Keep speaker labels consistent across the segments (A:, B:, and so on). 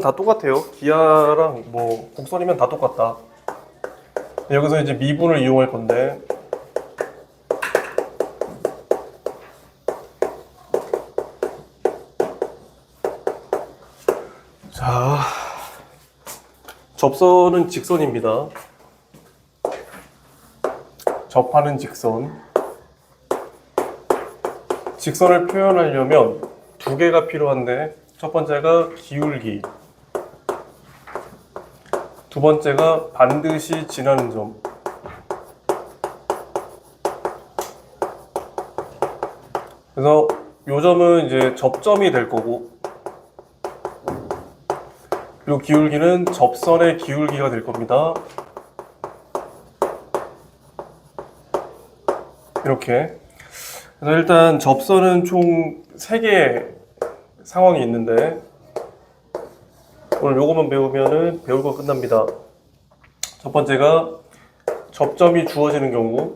A: 다 똑같아요. 기아랑 뭐 곡선이면 다 똑같다. 여기서 이제 미분을 이용할 건데, 자, 접선은 직선입니다. 접하는 직선. 직선을 표현하려면 두 개가 필요한데, 첫 번째가 기울기, 두 번째가 반드시 지나는 점. 그래서 요 점은 이제 접점이 될 거고, 그리고 기울기는 접선의 기울기가 될 겁니다. 이렇게. 그래서 일단 접선은 총 3개의 상황이 있는데, 오늘 요거만 배우면은 배울 거 끝납니다. 첫 번째가 접점이 주어지는 경우,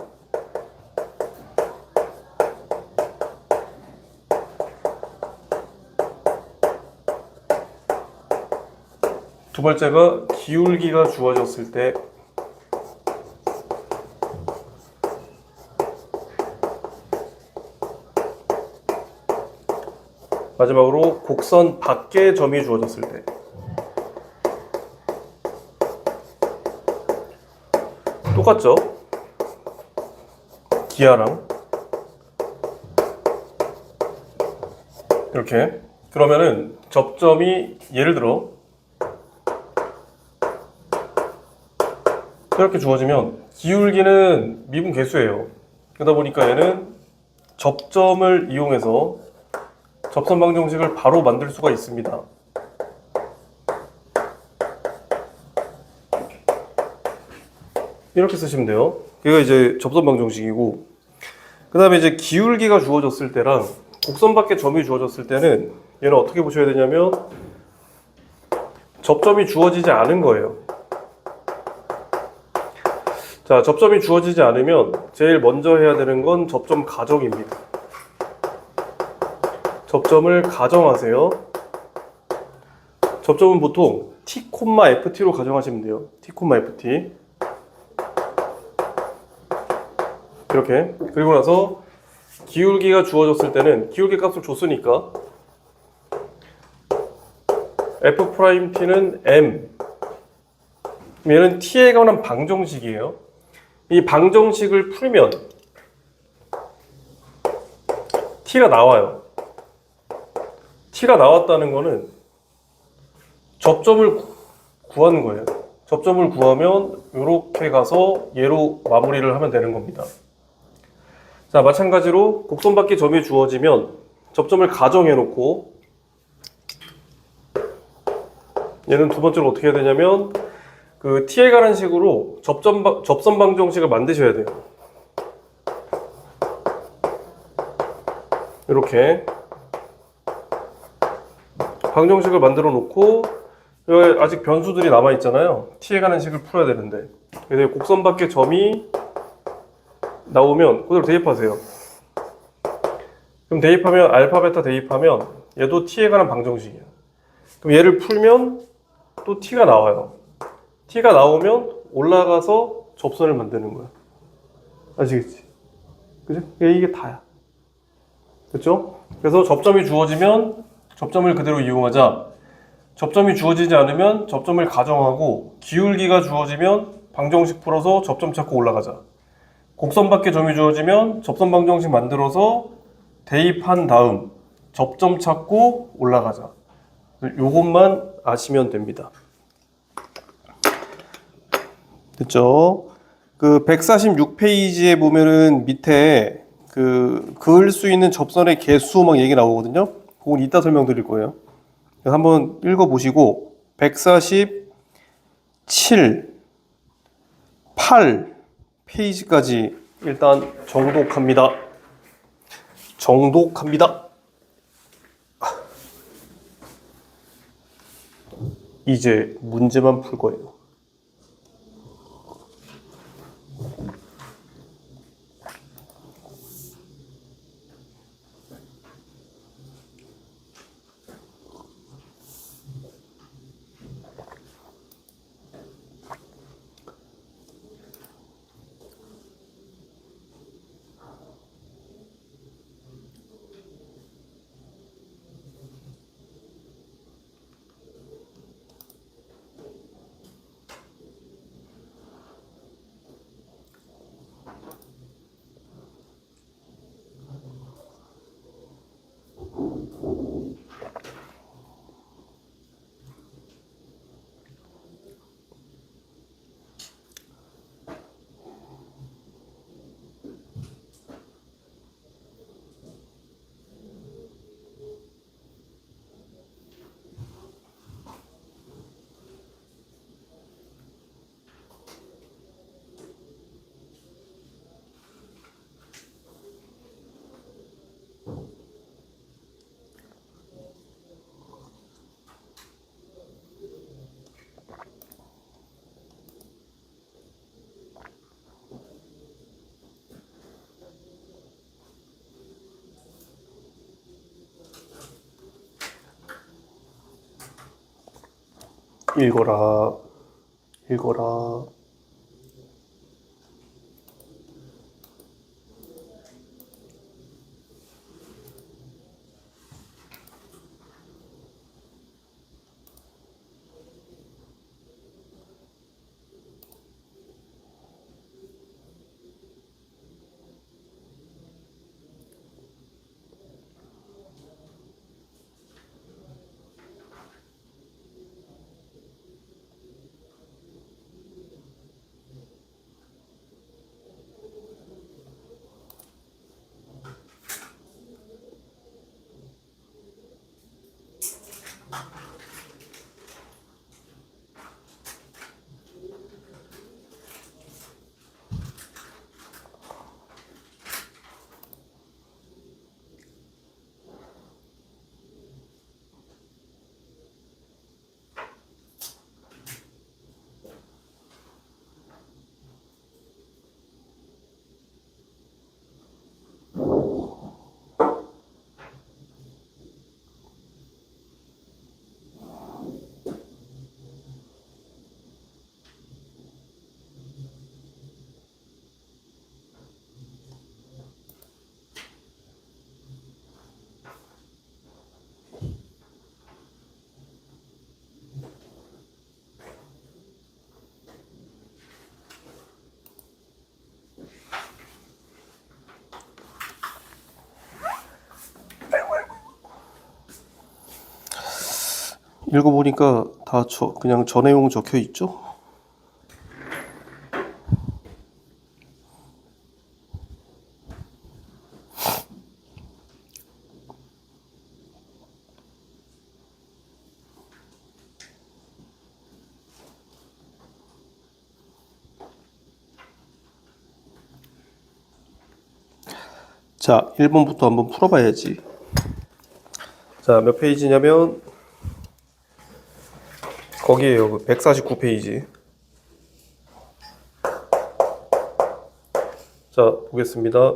A: 두 번째가 기울기가 주어졌을 때, 마지막으로 곡선 밖에 점이 주어졌을 때. 똑같죠? 기아랑 이렇게. 그러면은 접점이 예를 들어 이렇게 주어지면 기울기는 미분 계수예요. 그러다 보니까 얘는 접점을 이용해서 접선 방정식을 바로 만들 수가 있습니다. 이렇게 쓰시면 돼요. 이거 이제 접선 방정식이고, 그 다음에 이제 기울기가 주어졌을 때랑 곡선 밖에 점이 주어졌을 때는 얘는 어떻게 보셔야 되냐면 접점이 주어지지 않은 거예요. 자, 접점이 주어지지 않으면 제일 먼저 해야 되는 건 접점 가정입니다. 접점을 가정하세요. 접점은 보통 t, ft로 가정하시면 돼요. t, ft. 이렇게. 그리고 나서 기울기가 주어졌을 때는 기울기 값을 줬으니까 f't는 m. 얘는 t에 관한 방정식이에요. 이 방정식을 풀면 t가 나와요. t가 나왔다는 거는 접점을 구하는 거예요. 접점을 구하면 이렇게 가서 얘로 마무리를 하면 되는 겁니다. 자, 마찬가지로 곡선 밖에 점이 주어지면 접점을 가정해 놓고, 얘는 두 번째로 어떻게 해야 되냐면 그 t에 관한 식으로 접선 방정식을 만드셔야 돼요. 이렇게 방정식을 만들어 놓고, 여기 아직 변수들이 남아 있잖아요. t에 관한 식을 풀어야 되는데, 그래서 곡선 밖에 점이 나오면 그대로 대입하세요. 그럼 대입하면 알파, 베타 대입하면 얘도 t에 관한 방정식이에요. 그럼 얘를 풀면 또 t가 나와요. t가 나오면 올라가서 접선을 만드는 거야. 아시겠지? 그죠? 이게 다야. 그렇죠? 그래서 접점이 주어지면 접점을 그대로 이용하자. 접점이 주어지지 않으면 접점을 가정하고, 기울기가 주어지면 방정식 풀어서 접점 찾고 올라가자. 곡선 밖에 점이 주어지면 접선 방정식 만들어서 대입한 다음 접점 찾고 올라가자. 요것만 아시면 됩니다. 됐죠? 그 146페이지에 보면은 밑에 그 그을 수 있는 접선의 개수 막 얘기 나오거든요. 그건 이따 설명드릴 거예요. 그래서 한번 읽어보시고 147, 8 페이지까지 일단 정독합니다. 정독합니다. 이제 문제만 풀 거예요. 읽어라. 읽어라. 읽어보니까 다 그냥 저 내용 적혀 있죠? 자, 1번부터 한번 풀어봐야지. 자, 몇 페이지냐면 거기에요. 149페이지. 자, 보겠습니다.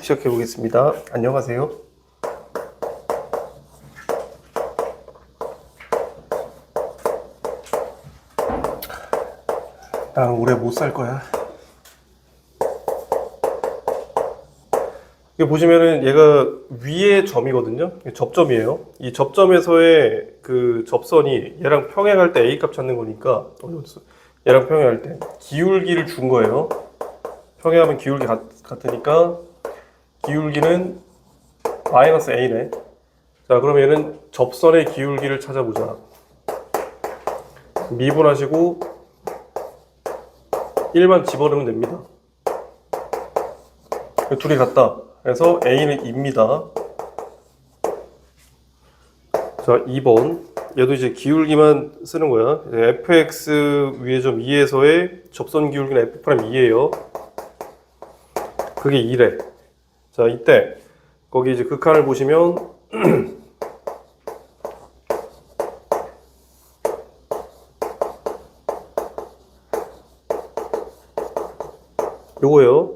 A: 시작해 보겠습니다. 안녕하세요. 나 오래 못 살 거야. 이게 보시면은 얘가 위에 점이거든요. 접점이에요. 이 접점에서의 그 접선이 얘랑 평행할 때 A 값 찾는 거니까 얘랑 평행할 때 기울기를 준 거예요. 평행하면 기울기 같으니까 기울기는 마이너스 A네. 자, 그럼 얘는 접선의 기울기를 찾아보자. 미분하시고 1만 집어넣으면 됩니다. 둘이 같다. 그래서 A는 2입니다. 자, 2번. 얘도 이제 기울기만 쓰는 거야. fx 위에 점 2에서의 접선 기울기는 f'2예요. 그게 2래. 자, 이때 거기 이제 극한을 보시면 요거예요.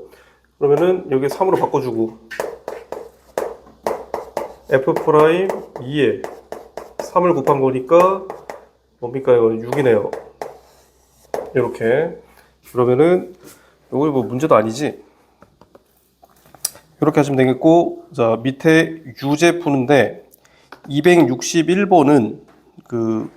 A: 그러면은 여기 3으로 바꿔주고 f'2에 3을 곱한 거니까 뭡니까? 이거는 6이네요. 이렇게. 그러면은 이거 뭐 문제도 아니지? 이렇게 하시면 되겠고, 자, 밑에 유제 푸는데 261번은 그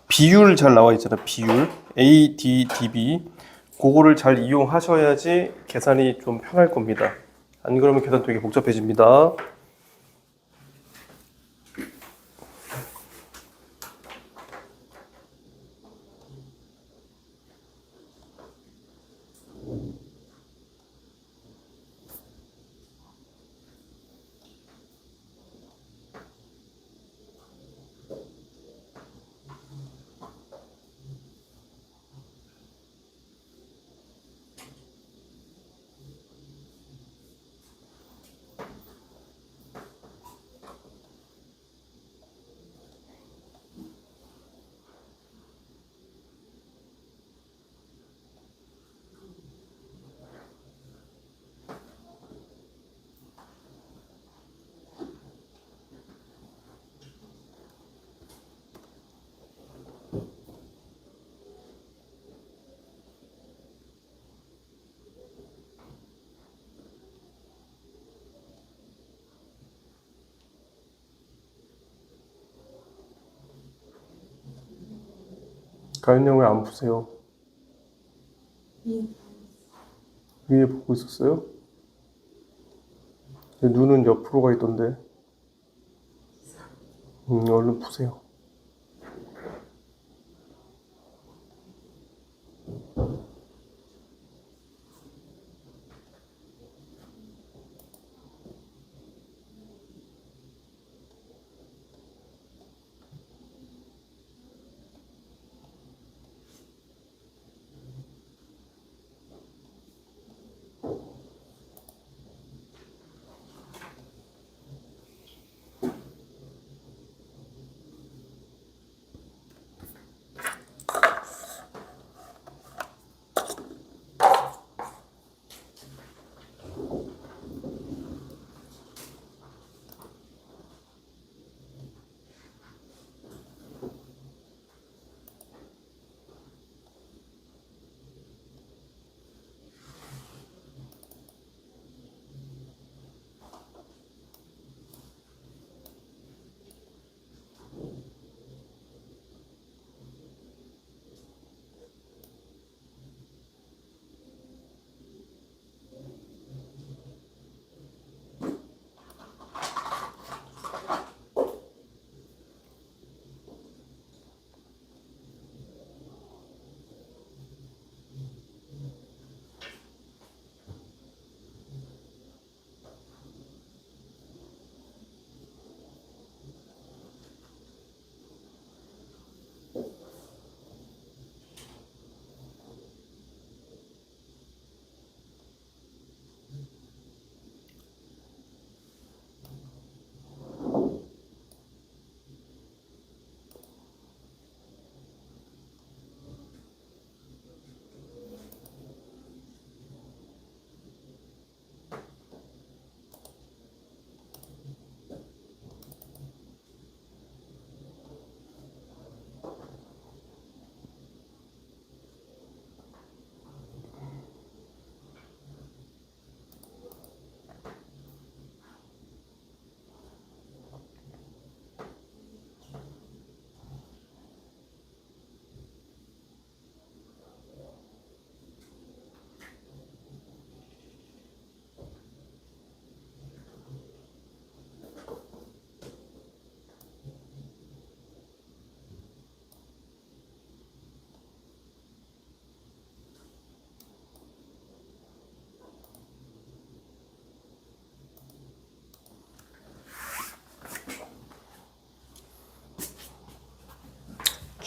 A: 비율 잘 나와 있잖아. 비율 A, D, DB 그거를 잘 이용하셔야지 계산이 좀 편할 겁니다. 안 그러면 계산 되게 복잡해집니다. 가연이 왜 안 푸세요? 위에 보고 있었어요? 눈은 옆으로 가 있던데. 얼른 푸세요.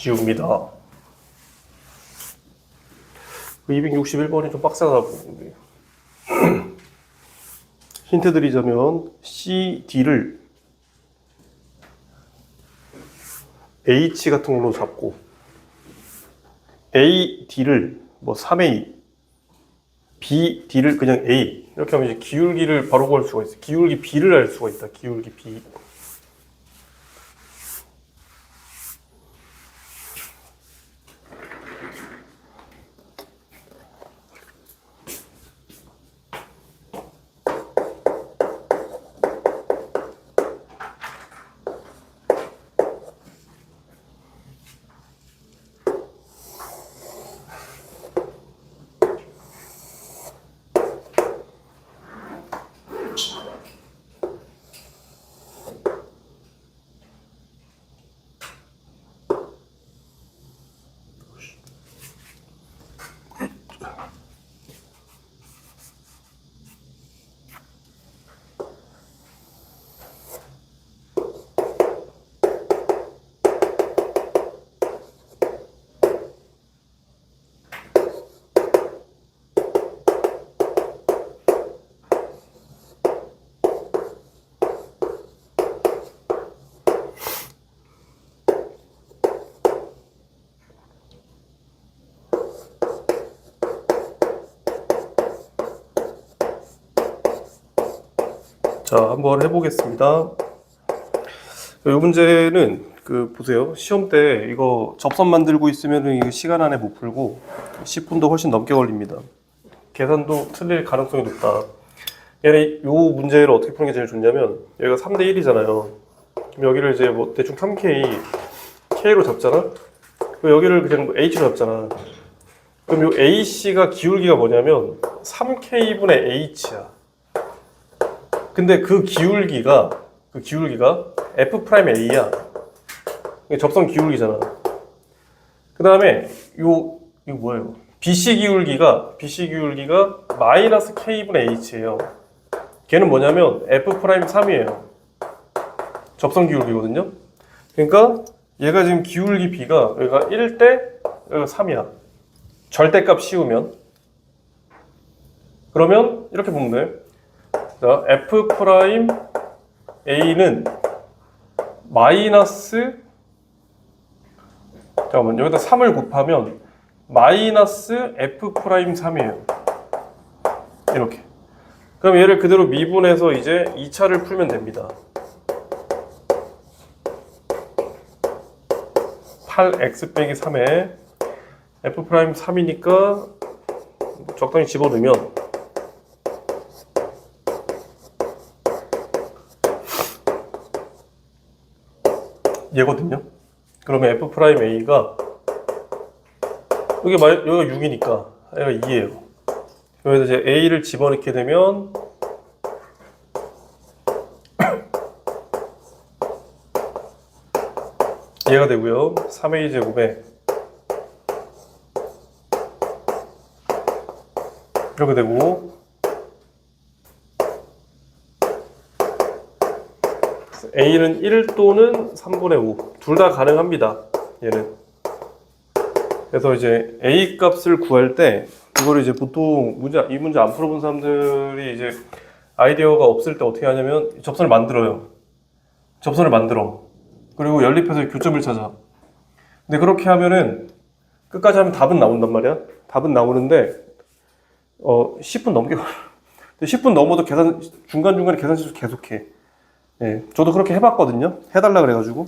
A: 지웁니다. 261번이 좀 빡세다 보는데. 힌트 드리자면 C, D를 H 같은 걸로 잡고 A, D를 뭐 3A, B, D를 그냥 A 이렇게 하면 이제 기울기를 바로 구할 수가 있어요. 기울기 B를 알 수가 있다. 기울기 B. 자, 한번 해보겠습니다. 이 문제는 보세요. 시험 때 이거 접선 만들고 있으면 이거 시간 안에 못 풀고 10분도 훨씬 넘게 걸립니다. 계산도 틀릴 가능성이 높다. 얘네 요 문제를 어떻게 푸는 게 제일 좋냐면 여기가 3대 1이잖아요. 그럼 여기를 이제 뭐 대충 3K, K로 잡잖아? 여기를 그냥 h로 잡잖아. 그럼 요 AC가 기울기가 뭐냐면 3K분의 H야. 근데 그 기울기가 F'A야. 이게 접선 기울기잖아. 그 다음에 이거 뭐예요? BC 기울기가 마이너스 K분의 H예요. 걔는 뭐냐면 F'3이에요. 접선 기울기거든요. 그러니까 얘가 지금 기울기 B가 여기가 1대 여기가 3이야. 절대값 씌우면. 그러면 이렇게 보면 돼. 자, F'A는 마이너스, 잠깐만, 여기다 3을 곱하면 마이너스 F'3이에요. 이렇게. 그럼 얘를 그대로 미분해서 이제 2차를 풀면 됩니다. 8x 빼기 3에 F'3이니까 적당히 집어넣으면 얘거든요. 그러면 F'A가 여기가 6이니까 얘가 2예요. 여기서 이제 A를 집어넣게 되면 얘가 되고요. 3A 제곱에 이렇게 되고 A는 1 또는 3분의 5 둘 다 가능합니다. 얘는. 그래서 이제 A 값을 구할 때 이거를 이제 보통 이 문제 안 풀어본 사람들이 이제 아이디어가 없을 때 어떻게 하냐면 접선을 만들어요. 접선을 만들어. 그리고 연립해서 교점을 찾아. 근데 그렇게 하면은 끝까지 하면 답은 나온단 말이야. 답은 나오는데 10분 넘게 걸려. 10분 넘어도 중간중간에 계산 실수 계속해. 예, 저도 그렇게 해봤거든요. 해달라 그래가지고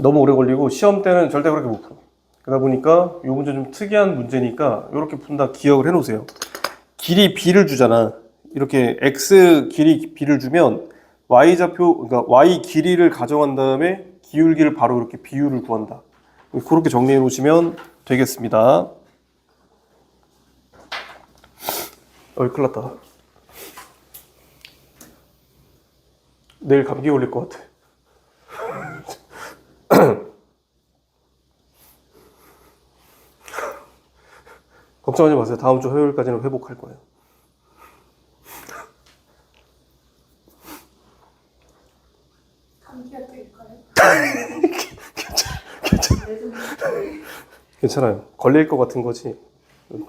A: 너무 오래 걸리고 시험 때는 절대 그렇게 못 풀어. 그러다 보니까 이 문제 좀 특이한 문제니까 이렇게 푼다 기억을 해놓으세요. 길이 b를 주잖아. 이렇게 x 길이 b를 주면 y좌표, 그러니까 y 길이를 가정한 다음에 기울기를 바로 이렇게 비율을 구한다. 그렇게 정리해 놓으시면 되겠습니다. 큰일 났다. 내일 감기 걸릴 것 같아. 걱정하지 마세요. 다음 주 화요일까지는 회복할 거예요.
B: 감기가 될까요?
A: 괜찮아요. 걸릴 것 같은 거지.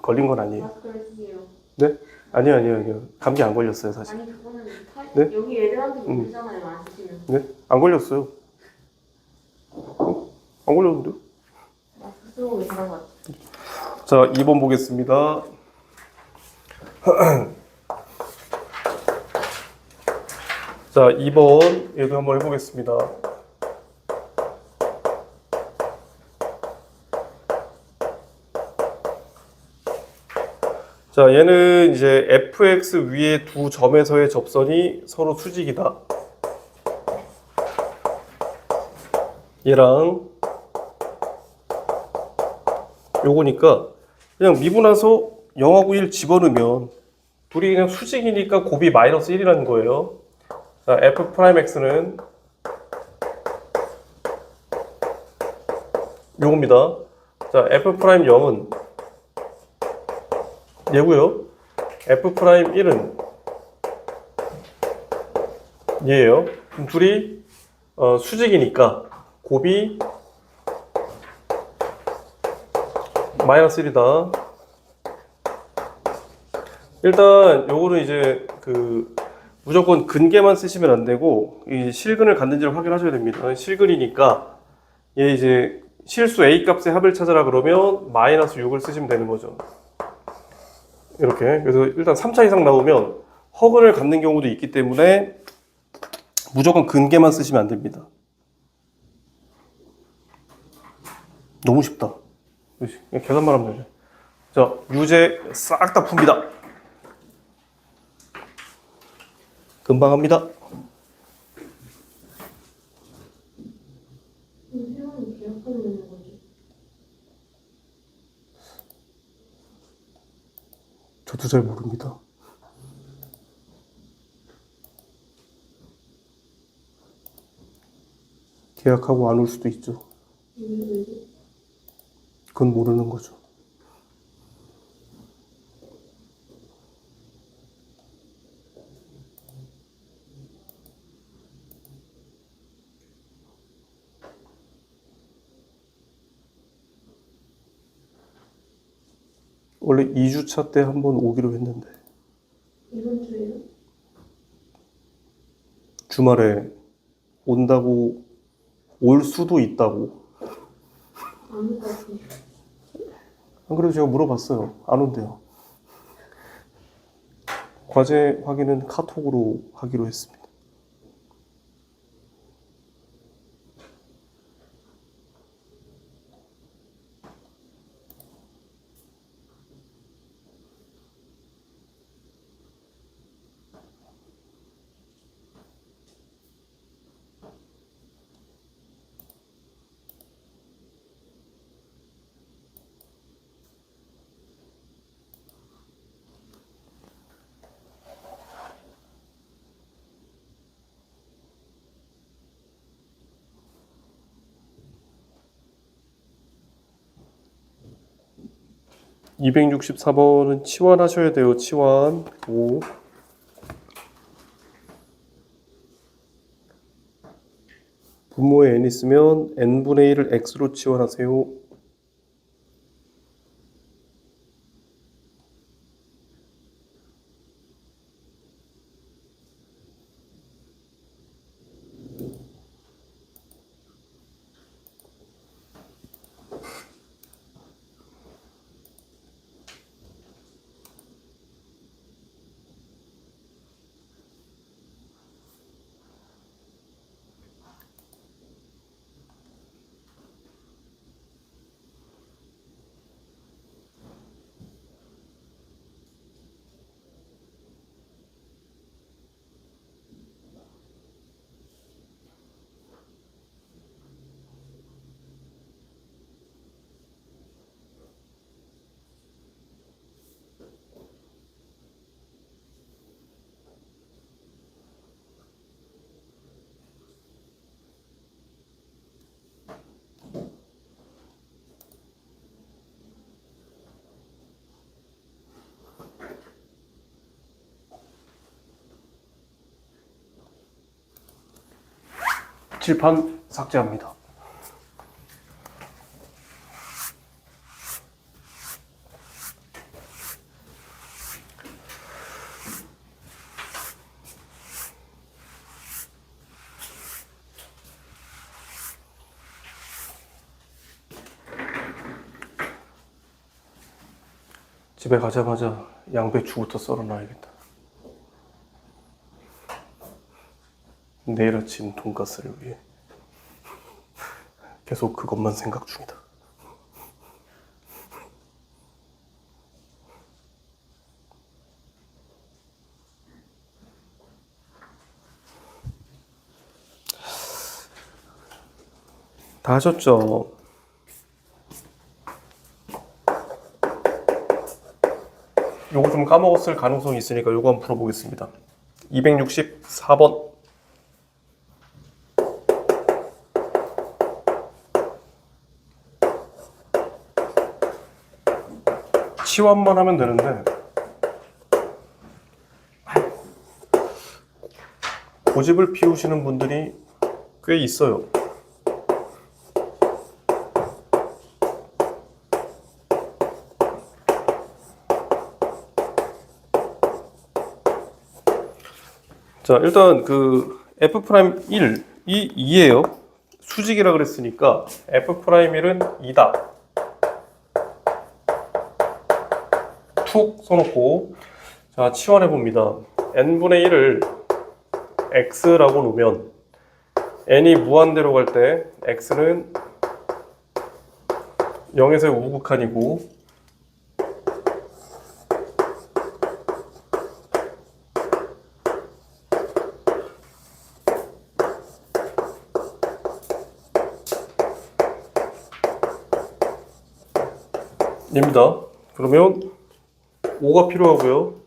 A: 걸린 건 아니에요.
B: 마스크를 쓰세요.
A: 네? 아니요. 감기 안 걸렸어요, 사실.
B: 아니 그거는
A: 네?
B: 여기 애들한테 모르잖아요. 안 쓰시면.
A: 네? 안 걸렸어요. 안 걸렸는데요?
B: 마스크 쓰고 계시는 것 같아요.
A: 자, 2번 보겠습니다. 자, 2번 얘도 한번 해보겠습니다. 자, 얘는 이제 fx 위에 두 점에서의 접선이 서로 수직이다. 얘랑 요거니까 그냥 미분해서 0하고 1 집어넣으면 둘이 그냥 수직이니까 곱이 마이너스 1이라는 거예요. 자, f'x는 요겁니다. 자, f'0은 얘고요. f'1은 얘예요. 그럼 둘이 수직이니까 곱이 마이너스 1이다. 일단 요거는 이제 무조건 근계만 쓰시면 안 되고 이 실근을 갖는지를 확인하셔야 됩니다. 실근이니까 얘 이제 실수 A 값의 합을 찾아라 그러면 마이너스 6을 쓰시면 되는 거죠. 이렇게. 그래서 일단 3차 이상 나오면 허근을 갖는 경우도 있기 때문에 무조건 근계만 쓰시면 안 됩니다. 너무 쉽다. 그냥 계산만 하면 되죠. 자, 유제 싹 다 풉니다. 금방 합니다.
B: 회원이 계약금 내는 거지.
A: 저도 잘 모릅니다. 계약하고 안 올 수도 있죠. 그건 모르는 거죠. 원래 2주차 때 한번 오기로 했는데
B: 이번 주에요?
A: 주말에 온다고 올 수도 있다고.
B: 안 올 것 같아요.
A: 안 그래도 제가 물어봤어요. 안 온대요. 과제 확인은 카톡으로 하기로 했습니다. (264번은) 치환하셔야 돼요. 치환 5. 분모에 n 있으면 n분의 1을 x로 치환하세요. 칠판 삭제합니다. 집에 가자마자 양배추부터 썰어놔야겠다. 내일 아침 돈가스를 위해 계속 그것만 생각 중이다. 다 하셨죠? 요거 좀 까먹었을 가능성이 있으니까 요거 한번 풀어보겠습니다. 264번. 치환만 하면 되는데 고집을 피우시는 분들이 꽤 있어요. 자, 일단 그 F'1 이 2예요. 수직이라 그랬으니까 F'1은 2다. 툭 써놓고 자, 치환해 봅니다. n분의 1을 x라고 놓으면 n이 무한대로 갈 때 x는 0에서 우극한이고 입니다. 그러면 5가 필요하고요.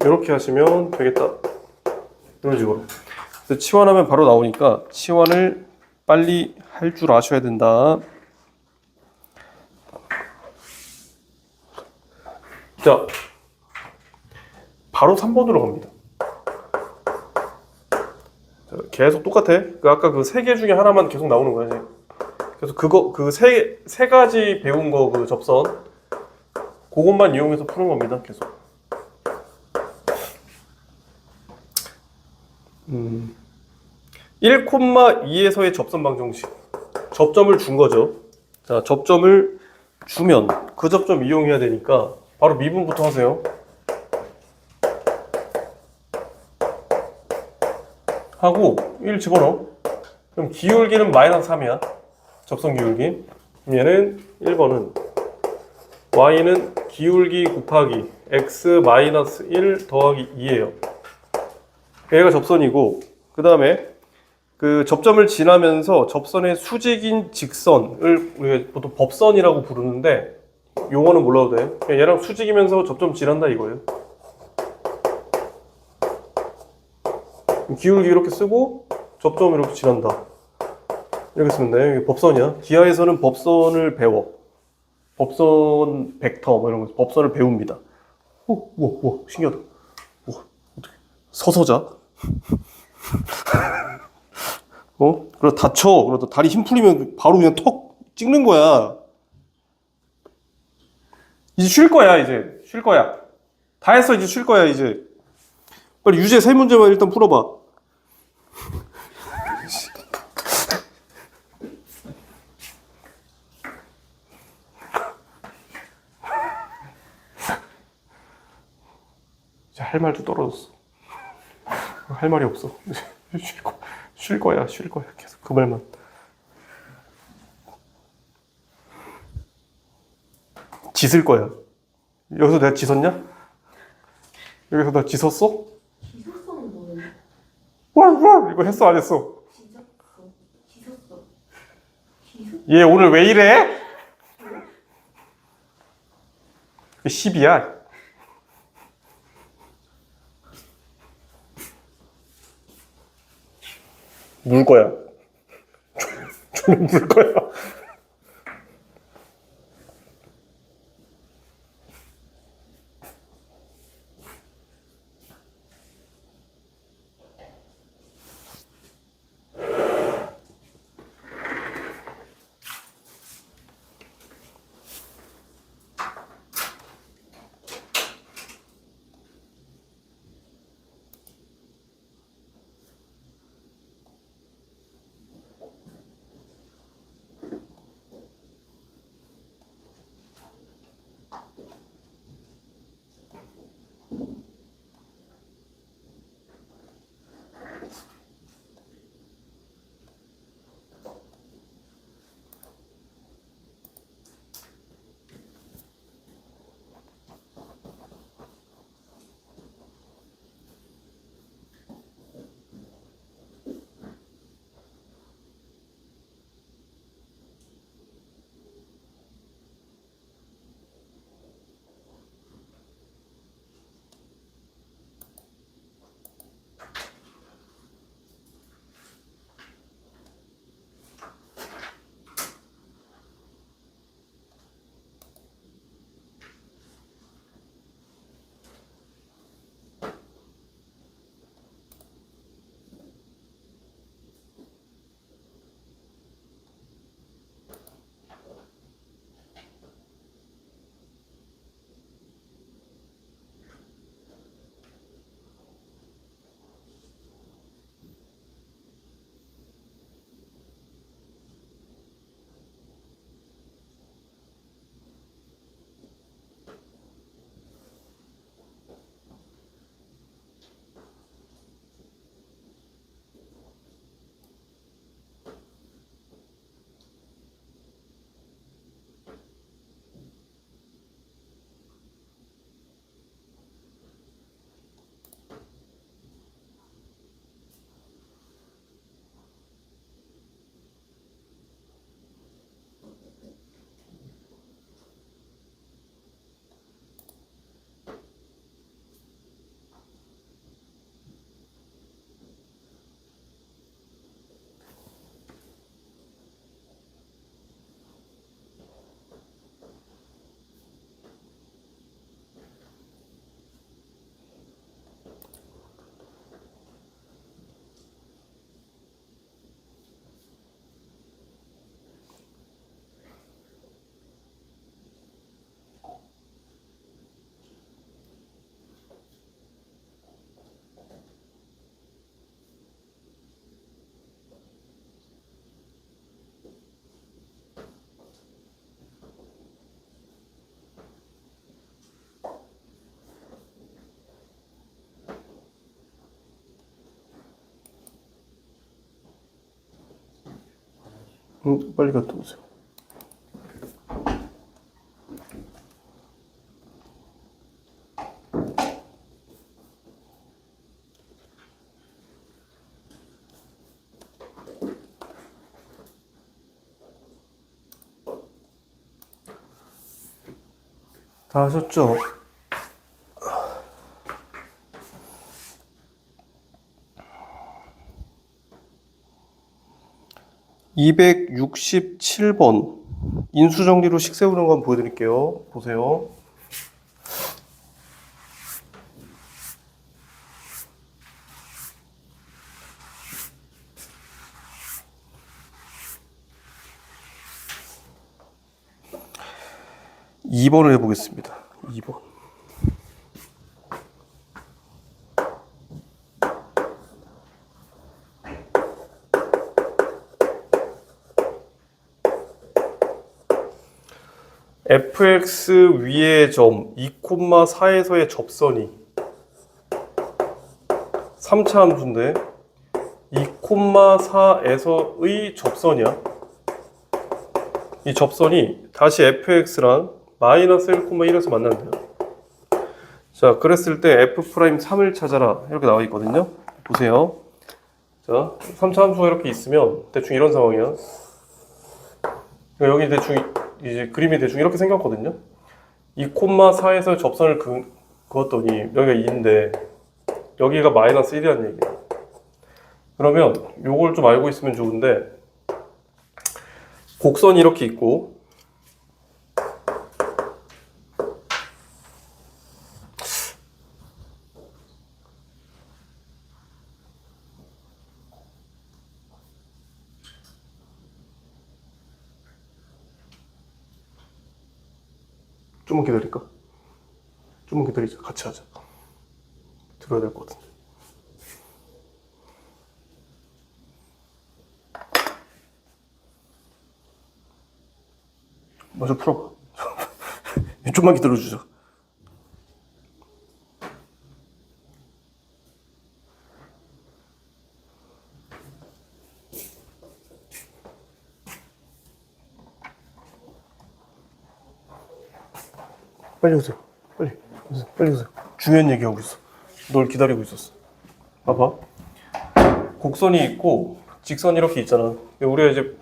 A: 이렇게 하시면 되겠다. 이런 식으로. 그래서 치환하면 바로 나오니까 치환을 빨리 할 줄 아셔야 된다. 자, 바로 3번으로 갑니다. 자, 계속 똑같아. 아까 그 세 개 중에 하나만 계속 나오는 거야, 이제. 그래서 그 세 가지 배운 거 그 접선 그것만 이용해서 푸는 겁니다, 계속. 1,2에서의 접선 방정식. 접점을 준 거죠. 자, 접점을 주면 그 접점 이용해야 되니까 바로 미분부터 하세요. 하고 1 집어넣어. 그럼 기울기는 마이너스 3이야. 접선 기울기. 그럼 얘는 1번은 y는 기울기 곱하기 x 마이너스 1 더하기 2예요. 얘가 접선이고 그 다음에 그 접점을 지나면서 접선의 수직인 직선을 우리가 보통 법선이라고 부르는데 용어는 몰라도 돼. 그냥 얘랑 수직이면서 접점 지난다 이거예요. 기울기 이렇게 쓰고 접점 이렇게 지난다. 이렇게 쓰면 돼. 이게 법선이야. 기하에서는 법선을 배워. 법선 벡터 뭐 이런 거 법선을 배웁니다. 우와 신기하다. 우와 어떻게 서서 자? 그러다 다쳐. 그러다 다리 힘 풀리면 바로 그냥 턱 찍는 거야. 이제 쉴 거야. 이제 쉴 거야. 다 했어. 이제 쉴 거야. 이제 빨리 유제 세 문제만 일단 풀어봐. 이제 할 말도 떨어졌어. 할 말이 없어. 쉴 거야. 계속 그 말만. 짖을 거야. 여기서 내가 짖었냐? 여기서 나 짖었어?
B: 기숙사는 뭐예요?
A: 월 이거 했어 안 했어?
B: 기숙사.
A: 얘 오늘 왜 이래? 10이야. 물 거야. 저는 물 거야. 빨리 갔다 오세요. 다 하셨죠? (267번) 인수정리로 식 세우는 거 한번 보여드릴게요. 보세요. (2번을) 해보겠습니다. (2번) fx 위의 점 2,4에서의 접선이 3차 함수인데 2,4에서의 접선이야. 이 접선이 다시 fx랑 마이너스 1,1에서 만난대요. 자, 그랬을 때 f'3을 찾아라 이렇게 나와 있거든요. 보세요. 자, 3차 함수가 이렇게 있으면 대충 이런 상황이야. 여기 대충 이제 그림이 대충 이렇게 생겼거든요. 2,4에서 접선을 그었더니 여기가 2인데 여기가 마이너스 1이라는 얘기예요. 그러면 요걸 좀 알고 있으면 좋은데, 곡선이 이렇게 있고 좀만 기다릴까? 좀만 기다리자. 같이 하자. 들어야 될 것 같은데. 먼저 풀어봐. 좀만 기다려주자. 빨리 오세요. 빨리 오세요. 빨리 오세요. 중요한 얘기하고 있어. 널 기다리고 있었어. 봐봐. 곡선이 있고 직선이 이렇게 있잖아. 우리가 이제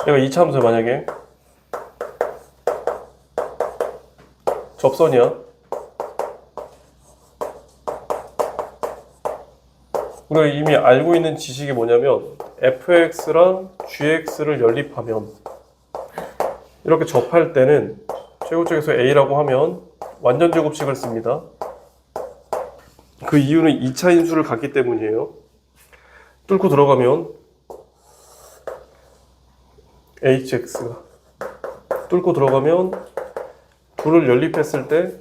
A: 얘가 2차 함수야. 만약에 접선이야. 우리가 이미 알고 있는 지식이 뭐냐면 fx랑 gx를 연립하면 이렇게 접할 때는 최고쪽에서 a라고 하면 완전 제곱식을 씁니다. 그 이유는 2차 인수를 갖기 때문이에요. 뚫고 들어가면 hx가, 뚫고 들어가면 둘을 연립했을 때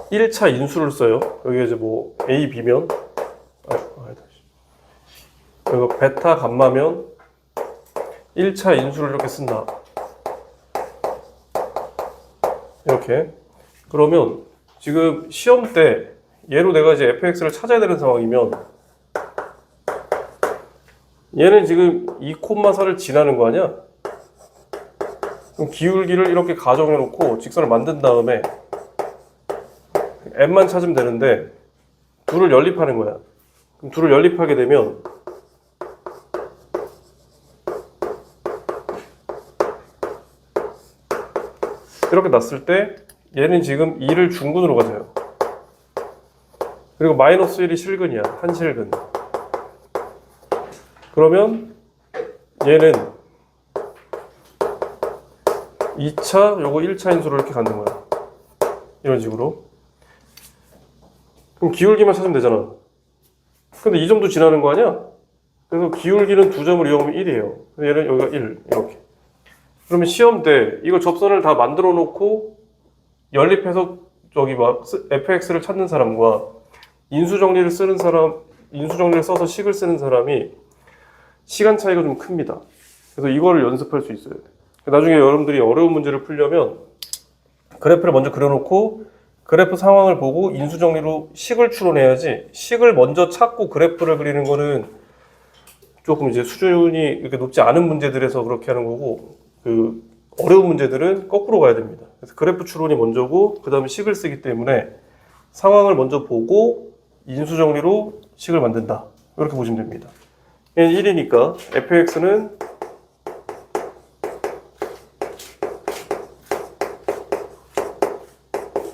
A: 1차 인수를 써요. 여기 이제 뭐 a, b면 이거 베타 감마면 1차 인수를 이렇게 쓴다. 이렇게. 그러면 지금 시험 때 얘로 내가 이제 fx를 찾아야 되는 상황이면 얘는 지금 2,4를 지나는 거 아니야? 그럼 기울기를 이렇게 가정해 놓고 직선을 만든 다음에 m만 찾으면 되는데 둘을 연립하는 거야. 그럼 둘을 연립하게 되면 이렇게 났을 때 얘는 지금 2를 중근으로 가져요. 그리고 마이너스 1이 실근이야. 한 실근. 그러면 얘는 2차, 요거 1차 인수로 이렇게 가는 거야. 이런 식으로. 그럼 기울기만 찾으면 되잖아. 근데 이 점도 지나는 거 아니야? 그래서 기울기는 두 점을 이용하면 1이에요. 얘는 여기가 1, 이렇게. 그러면 시험 때 이거 접선을 다 만들어 놓고 연립해서 저기 막 fx를 찾는 사람과 인수정리를 쓰는 사람, 인수정리를 써서 식을 쓰는 사람이 시간 차이가 좀 큽니다. 그래서 이거를 연습할 수 있어야 돼. 나중에 여러분들이 어려운 문제를 풀려면 그래프를 먼저 그려놓고 그래프 상황을 보고 인수정리로 식을 추론해야지, 식을 먼저 찾고 그래프를 그리는 거는 조금 이제 수준이 이렇게 높지 않은 문제들에서 그렇게 하는 거고, 그 어려운 문제들은 거꾸로 가야 됩니다. 그래서 그래프 추론이 먼저고 그 다음에 식을 쓰기 때문에 상황을 먼저 보고 인수 정리로 식을 만든다. 이렇게 보시면 됩니다. 얘는 1이니까 fx는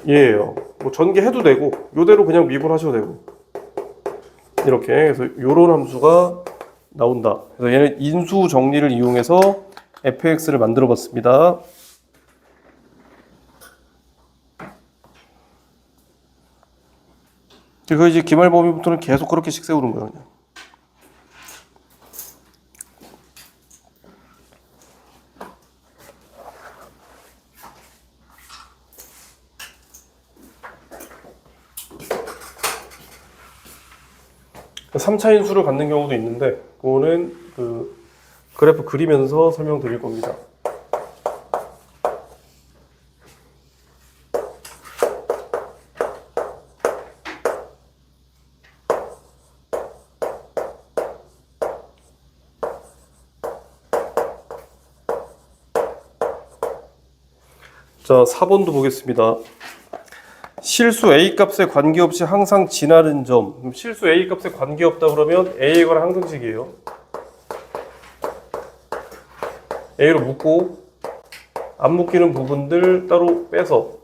A: 얘예요. 뭐 전개해도 되고 이대로 그냥 미분하셔도 되고 이렇게. 그래서 이런 함수가 나온다. 그래서 얘는 인수 정리를 이용해서 fx를 만들어 봤습니다. 그 이제 기말 범위부터는 계속 그렇게씩 세우는 거예요. 그냥. 그 3차 인수를 갖는 경우도 있는데 그거는 그 그래프 그리면서 설명드릴 겁니다. 자, 4번도 보겠습니다. 실수 A 값에 관계없이 항상 지나는 점. 실수 A 값에 관계없다 그러면 A에 관한 항등식이에요. A로 묶고 안 묶이는 부분들 따로 빼서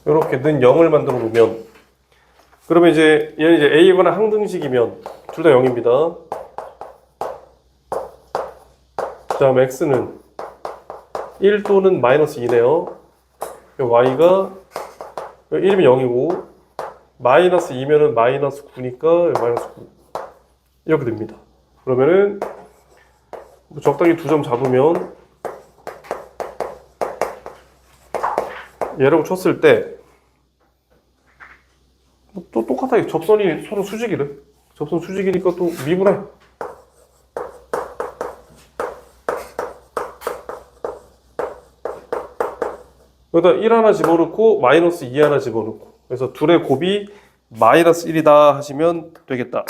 A: 이렇게 는 0을 만들어 놓으면, 그러면 이제 얘는 이제 A에 관한 항등식이면 둘 다 0입니다. 그 다음 X는 1 또는 마이너스 2네요. Y가 1이면 0이고 마이너스 2면은 마이너스 9니까 마이너스 9 이렇게 됩니다. 그러면은 뭐 적당히 2점 잡으면 얘라고 쳤을 때 또 똑같아. 접선이 서로 수직이래. 접선 수직이니까 또 미분해. 여기다 1 하나 집어넣고 마이너스 2 하나 집어넣고, 그래서 둘의 곱이 마이너스 1이다 하시면 되겠다.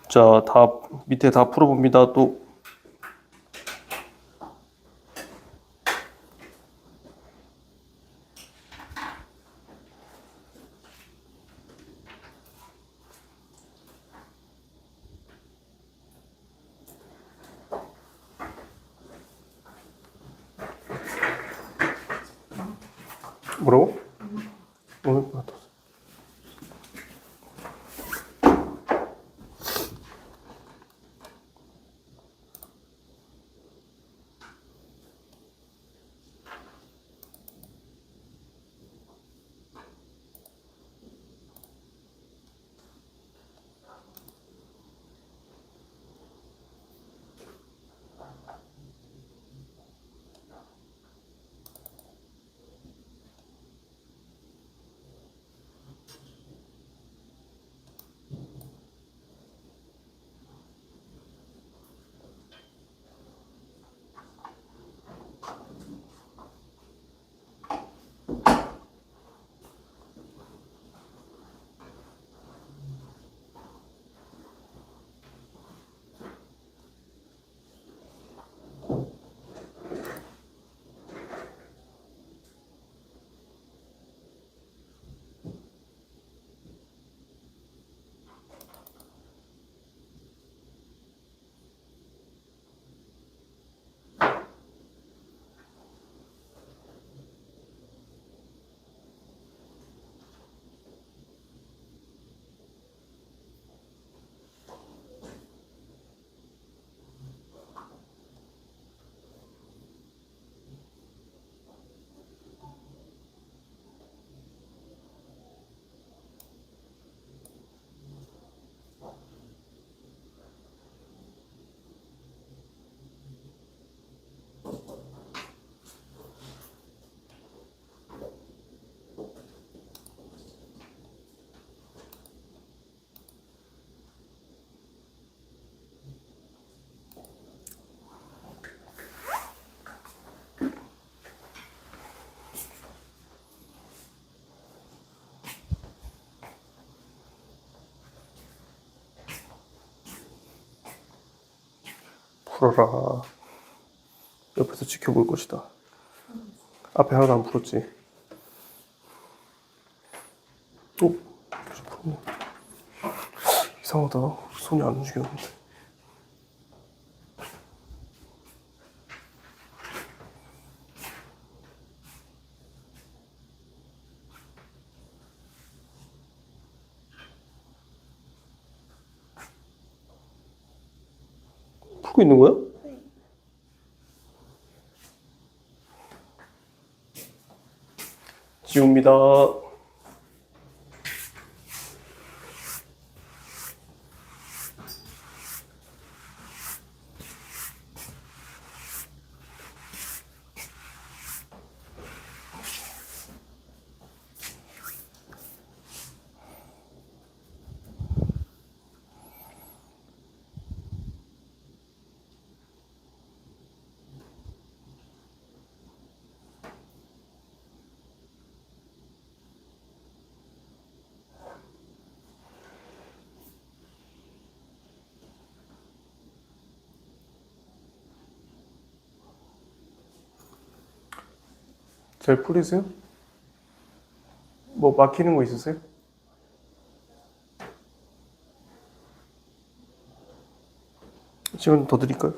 A: 자, 밑에 다 풀어봅니다. 또 뭐라고? 풀어라. 옆에서 지켜볼 것이다. 앞에 하나도 안 풀었지. 오, 계속 풀었네. 이상하다. 손이 안 움직였는데. 풀고 있는 거야?
B: 네.
A: 지웁니다. 잘 풀리세요? 뭐 막히는 거 있으세요? 시간 더 드릴까요?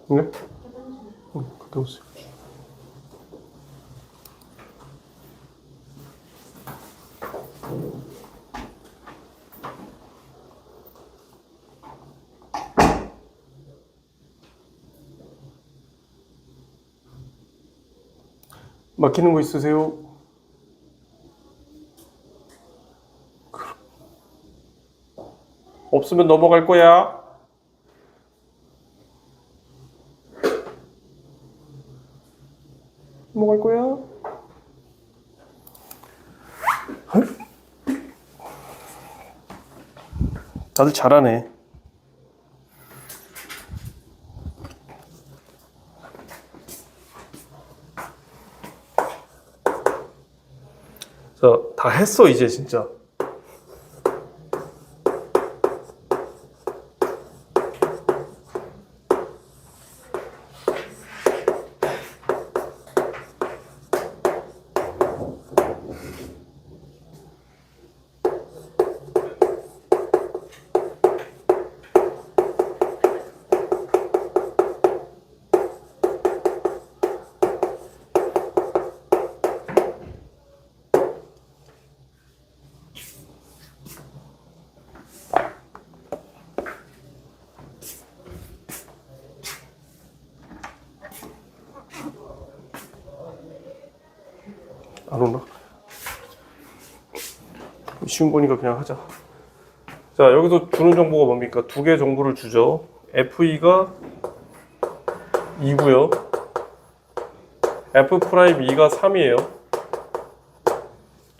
A: 네? 갔다 오세요. 막히는 거 있으세요? 없으면 넘어갈 거야. 넘어갈 거야. 다들 잘하네. 자, 다 했어 이제 진짜. 안 오나? 쉬운 거니까 그냥 하자. 자, 여기서 주는 정보가 뭡니까? 두 개 정보를 주죠. FE가 2고요. F'2가 3이에요.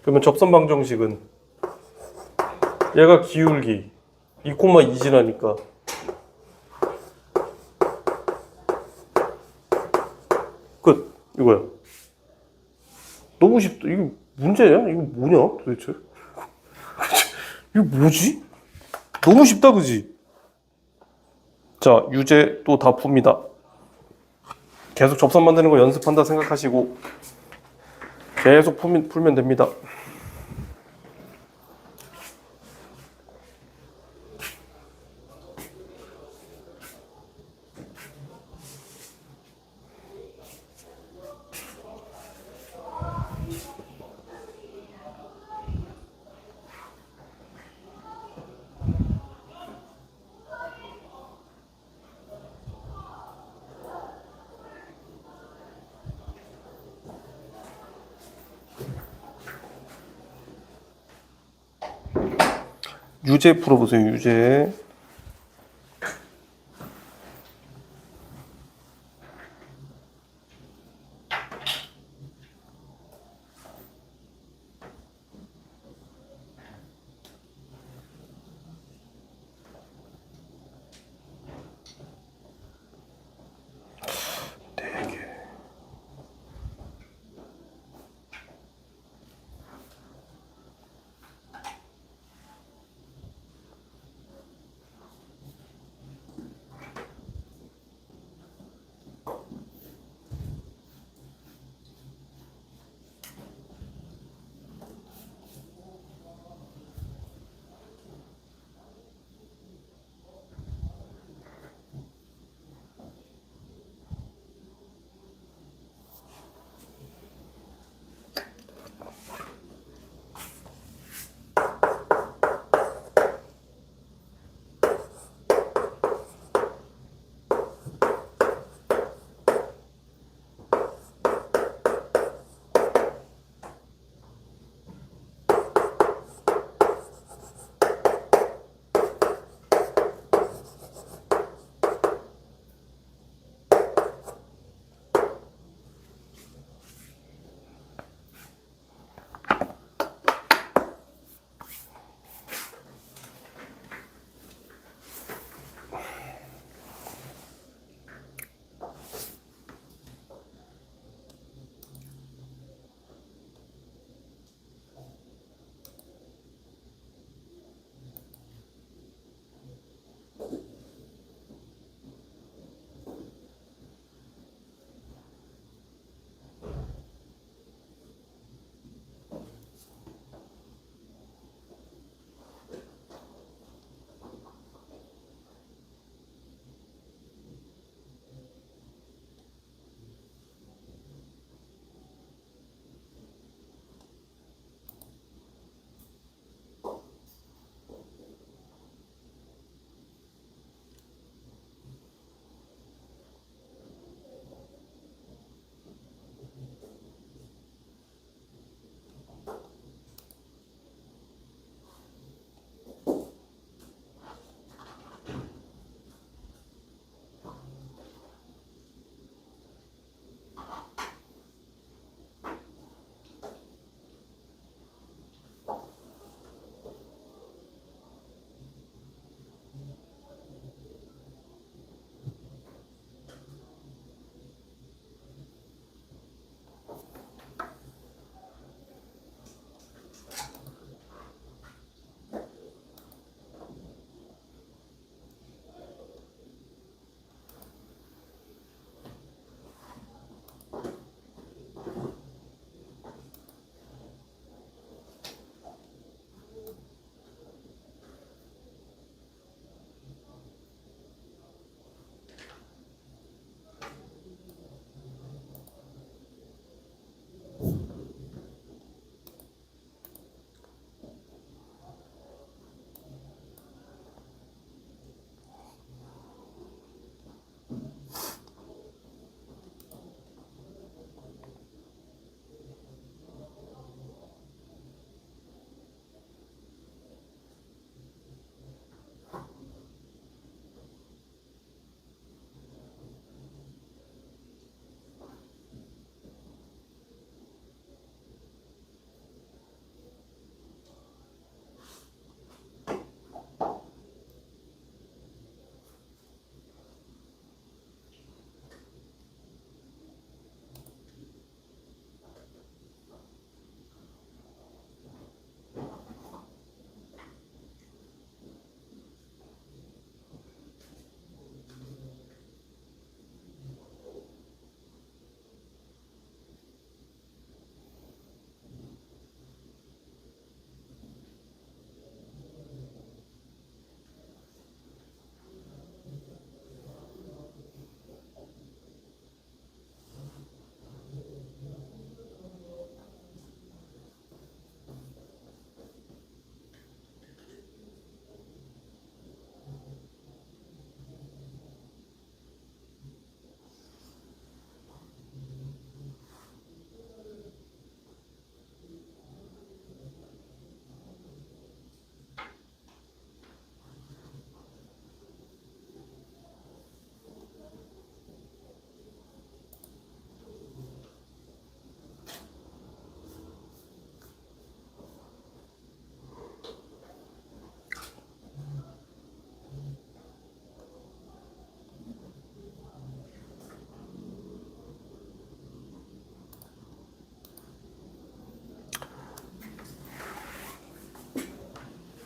A: 그러면 접선 방정식은 얘가 기울기 2,2지나니까 끝. 이거야. 너무 쉽다. 이거 문제야? 이거 뭐냐 도대체? 이거 뭐지? 너무 쉽다 그지? 자, 유제 또 다 풉니다. 계속 접선 만드는 거 연습한다 생각하시고 계속 풀면 됩니다. 유제 풀어보세요. 유제.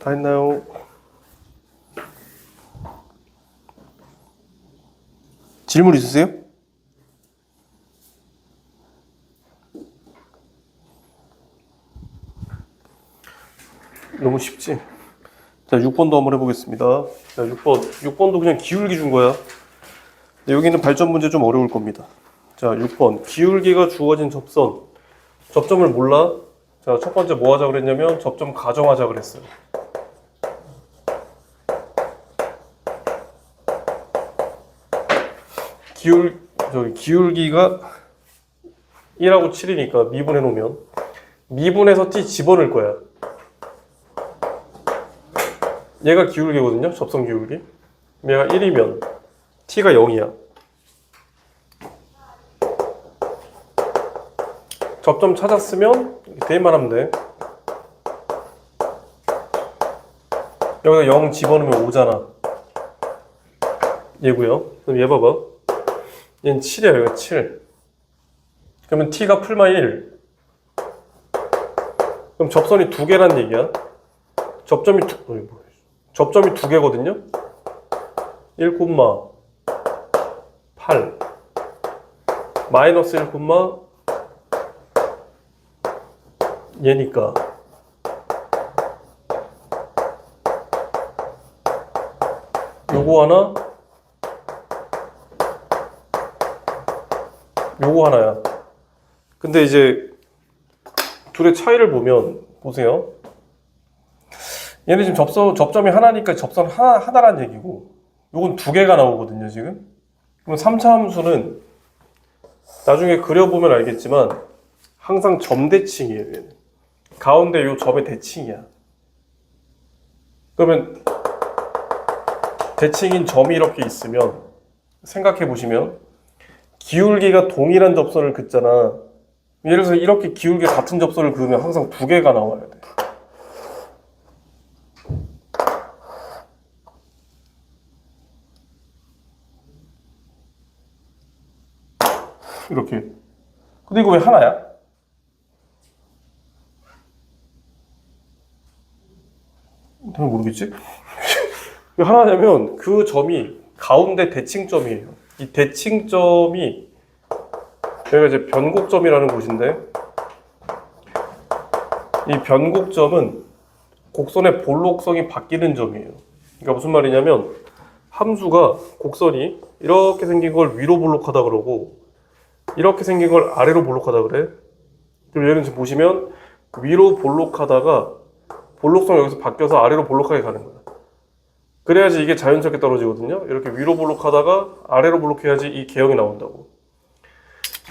A: 다 했나요? 질문 있으세요? 너무 쉽지? 자, 6번도 한번 해보겠습니다. 자, 6번도 그냥 기울기 준 거야. 근데 여기는 발전 문제 좀 어려울 겁니다. 자, 6번. 기울기가 주어진 접선. 접점을 몰라? 자, 첫 번째 뭐 하자 그랬냐면 접점 가정하자 그랬어요. 기울기가 1하고 7이니까 미분해 놓으면 미분해서 t 집어넣을 거야. 얘가 기울기거든요. 접선 기울기. 얘가 1이면 t가 0이야. 접점 찾았으면 대입만 하면 돼. 여기다 0 집어넣으면 5잖아. 얘고요. 그럼 얘 봐봐. 얘는 7이야. 여기가 7. 그러면 t가 풀마 1. 그럼 접선이 두 개란 얘기야. 접점이 두 개거든요. 1,8 마이너스 1, 얘니까 요거 하나, 요거 하나야. 근데 이제 둘의 차이를 보면 보세요. 얘는 지금 접점이 하나니까 접선 하나란 얘기고, 요건 두 개가 나오거든요, 지금. 그럼 3차 함수는 나중에 그려보면 알겠지만 항상 점대칭이에요, 얘는. 가운데 요 점의 대칭이야. 그러면 대칭인 점이 이렇게 있으면 생각해 보시면 기울기가 동일한 접선을 긋잖아. 예를 들어서 이렇게 기울기가 같은 접선을 그으면 항상 두 개가 나와야 돼. 이렇게. 근데 이거 왜 하나야? 잘 모르겠지? 왜 하나냐면 그 점이 가운데 대칭점이에요. 이 대칭점이 여기가 이제 변곡점이라는 곳인데, 이 변곡점은 곡선의 볼록성이 바뀌는 점이에요. 그러니까 무슨 말이냐면 함수가 곡선이 이렇게 생긴 걸 위로 볼록하다 그러고 이렇게 생긴 걸 아래로 볼록하다 그래. 그럼 얘는 지금 보시면 위로 볼록하다가 볼록성이 여기서 바뀌어서 아래로 볼록하게 가는 거야. 그래야지 이게 자연스럽게 떨어지거든요. 이렇게 위로 볼록하다가 아래로 볼록해야지 이 개형이 나온다고.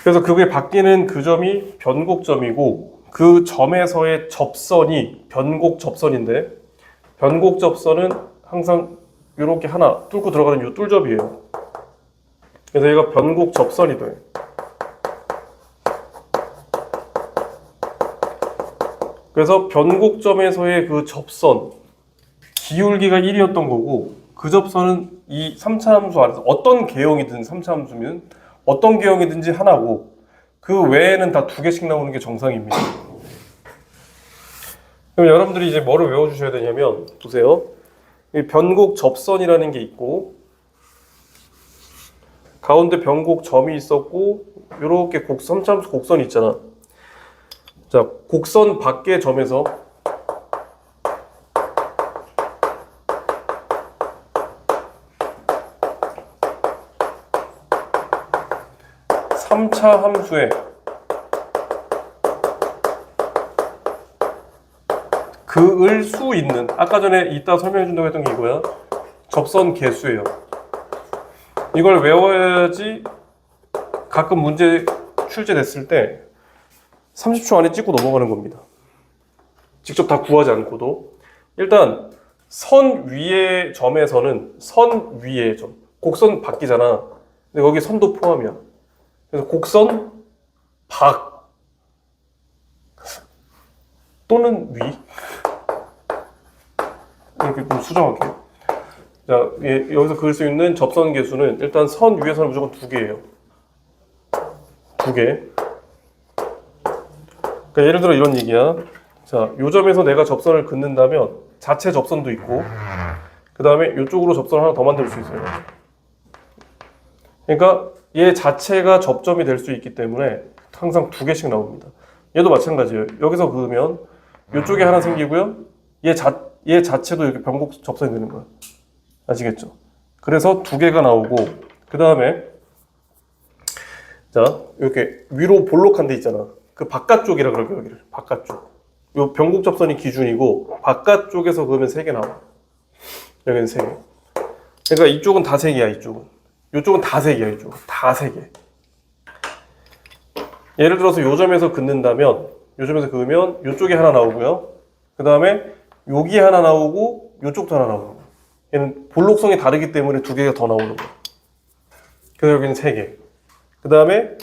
A: 그래서 그게 바뀌는 그 점이 변곡점이고, 그 점에서의 접선이 변곡접선인데, 변곡접선은 항상 이렇게 하나 뚫고 들어가는 이 뚫접이에요. 그래서 얘가 변곡접선이 돼. 그래서 변곡점에서의 그 접선, 기울기가 1이었던 거고, 그 접선은 이 3차 함수 안에서 어떤 개형이든 3차 함수면 어떤 개형이든지 하나고, 그 외에는 다 두 개씩 나오는 게 정상입니다. 그럼 여러분들이 이제 뭐를 외워주셔야 되냐면, 보세요. 이 변곡접선이라는 게 있고, 가운데 변곡점이 있었고, 이렇게 3차 함수 곡선이 있잖아. 자, 곡선 밖의 점에서 3차 함수에 그을 수 있는, 아까 전에 이따 설명해 준다고 했던 게 이거야. 접선 개수예요. 이걸 외워야지 가끔 문제 출제됐을 때 30초 안에 찍고 넘어가는 겁니다. 직접 다 구하지 않고도. 일단 선 위의 점에서는 선 위의 점, 곡선 바뀌잖아. 근데 거기 선도 포함이야. 그래서 곡선 밖 또는 위, 이렇게 좀 수정할게요. 자, 여기서 그릴 수 있는 접선 개수는 일단 선 위에서는 무조건 두 개예요. 두 개. 그러니까 예를 들어 이런 얘기야. 자, 요 점에서 내가 접선을 긋는다면 자체 접선도 있고 그 다음에 이쪽으로 접선을 하나 더 만들 수 있어요. 그러니까 얘 자체가 접점이 될 수 있기 때문에 항상 2개씩 나옵니다. 얘도 마찬가지예요. 여기서 그으면 이쪽에 하나 생기고요. 얘 자체도 이렇게 변곡 접선이 되는 거예요. 아시겠죠? 그래서 2개가 나오고 그 다음에 자 이렇게 위로 볼록한 데 있잖아. 그 바깥쪽이라 그러게 여기를 바깥쪽. 요 변곡 접선이 기준이고 바깥쪽에서 그으면 3개 나와. 여기는 3개. 그러니까 이쪽은 다 3개야. 이쪽은 다 3개야. 이쪽은 다 3개. 예를 들어서 요 점에서 긋는다면 요 점에서 그으면 요쪽에 하나 나오고요. 그 다음에 여기 하나 나오고 요쪽도 하나 나오는 거야. 얘는 볼록성이 다르기 때문에 2개가 더 나오는 거야. 그래서 여기는 3개. 그 다음에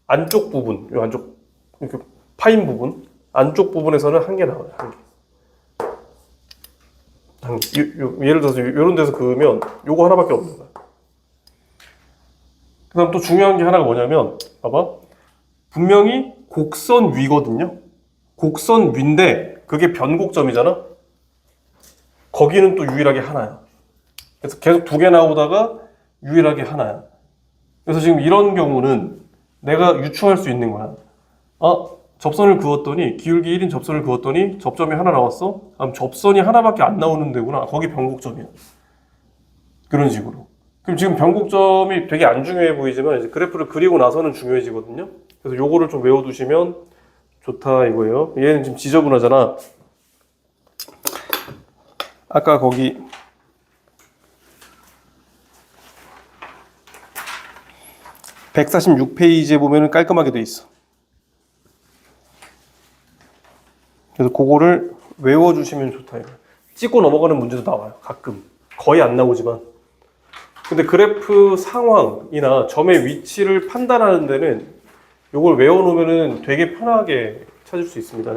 A: 안쪽 부분, 요 안쪽 이렇게 파인 부분, 안쪽 부분에서는 1개 나와요. 1개. 예를 들어서 이런 데서 그으면 요거 하나밖에 없는 거야. 그 다음 또 중요한 게 하나가 뭐냐면 봐봐. 분명히 곡선 위거든요. 곡선 위인데 그게 변곡점이잖아. 거기는 또 유일하게 하나야. 그래서 계속 2개 나오다가 유일하게 하나야. 그래서 지금 이런 경우는 내가 유추할 수 있는 거야. 접선을 그었더니 기울기 1인 접선을 그었더니 접점이 하나 나왔어? 그럼 접선이 하나밖에 안 나오는 데구나. 거기 변곡점이야. 그런 식으로. 그럼 지금 변곡점이 되게 안 중요해 보이지만 이제 그래프를 그리고 나서는 중요해지거든요. 그래서 요거를 좀 외워두시면 좋다 이거예요. 얘는 지금 지저분하잖아. 아까 거기 (146페이지에) 보면은 깔끔하게 돼 있어. 그래서 그거를 외워주시면 좋다 이거. 찍고 넘어가는 문제도 나와요. 가끔. 거의 안 나오지만. 근데 그래프 상황이나 점의 위치를 판단하는 데는 이걸 외워놓으면 되게 편하게 찾을 수 있습니다.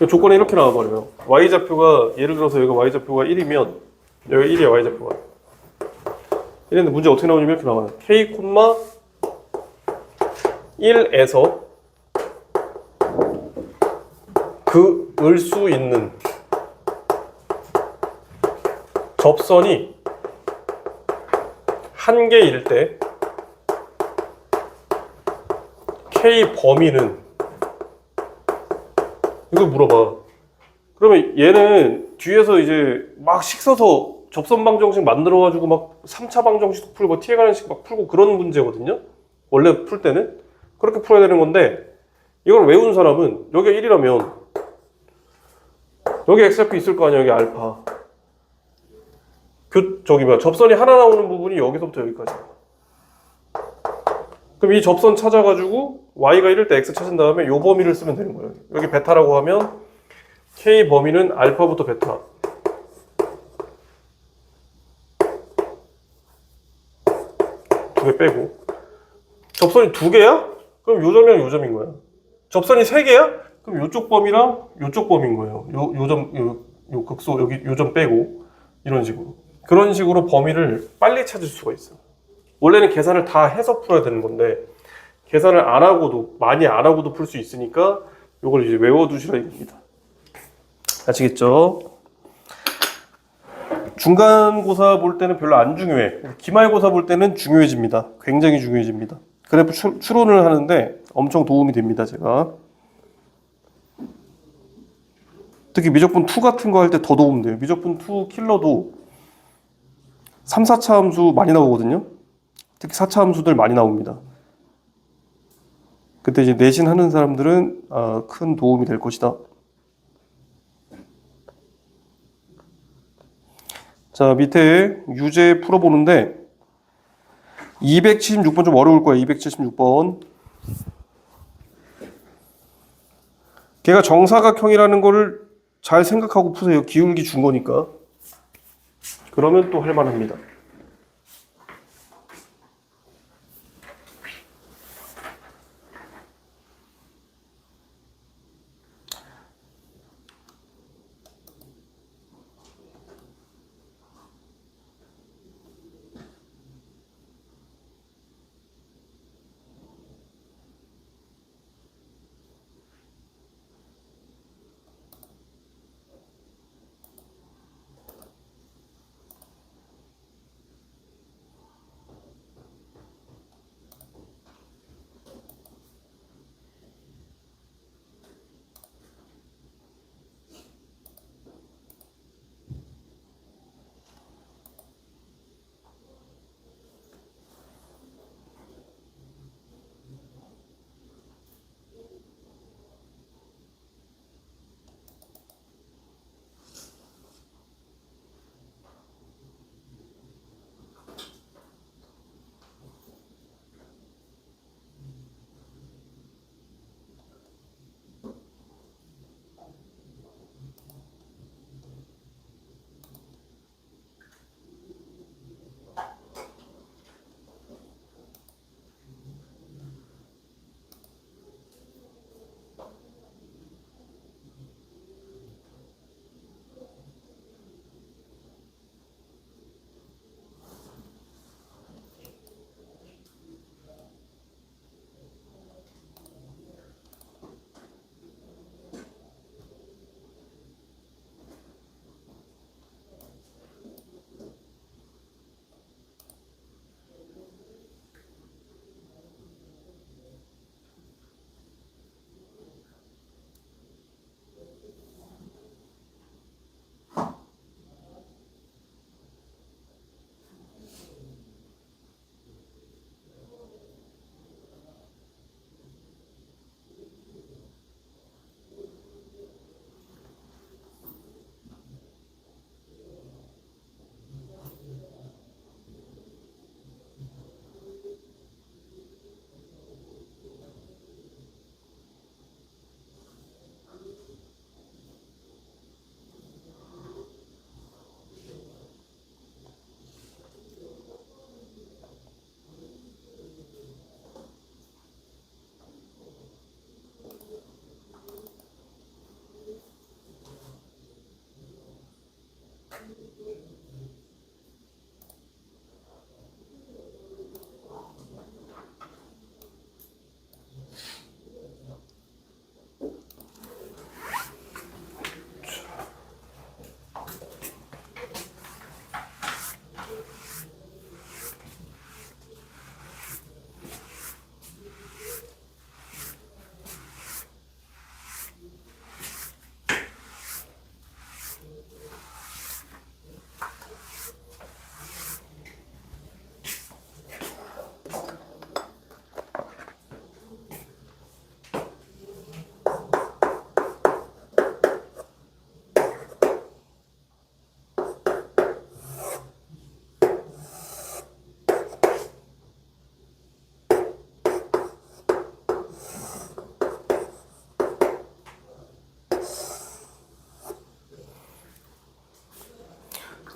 A: 조건이 이렇게 나와버려요. y좌표가 예를 들어서 여기가 y좌표가 1이면 여기 1이야 y좌표가. 이랬는데 문제 어떻게 나오냐면 이렇게 나와요. k, 1에서 그을 수 있는 접선이 1개일 때 K 범위는 이거 물어봐. 그러면 얘는 뒤에서 이제 막 식서서 접선 방정식 만들어가지고 막 3차 방정식 풀고 t에 관한 식 막 풀고 그런 문제거든요. 원래 풀 때는 그렇게 풀어야 되는 건데 이걸 외운 사람은 여기가 1이라면 여기 x좌표 있을 거 아니야. 여기 알파. 접선이 하나 나오는 부분이 여기서부터 여기까지. 그럼 이 접선 찾아가지고 y가 1일 때 x 찾은 다음에 요 범위를 쓰면 되는 거예요. 여기 베타라고 하면 k 범위는 알파부터 베타. 두 개 빼고. 접선이 2개야? 그럼 요 점이랑 요 점인 거야. 접선이 3개야? 그럼 요쪽 범위랑 요쪽 범위인 거예요. 요 극소 여기 요 점 빼고 이런 식으로. 그런 식으로 범위를 빨리 찾을 수가 있어. 원래는 계산을 다 해서 풀어야 되는 건데 계산을 안 하고도 많이 안 하고도 풀 수 있으니까 요걸 이제 외워두시라 이겁니다. 아시겠죠? 중간고사 볼 때는 별로 안 중요해. 기말고사 볼 때는 중요해집니다. 굉장히 중요해집니다. 그래프 추론을 하는데 엄청 도움이 됩니다. 제가 특히 미적분 2 같은 거 할 때 더 도움돼요. 미적분 2 킬러도 3, 4차 함수 많이 나오거든요. 특히 4차 함수들 많이 나옵니다. 그때 이제 내신 하는 사람들은 큰 도움이 될 것이다. 자, 밑에 유제 풀어보는데 276번 좀 어려울 거예요. 276번. 걔가 정사각형이라는 거를 잘 생각하고 푸세요. 기울기 준 거니까. 그러면 또 할만합니다.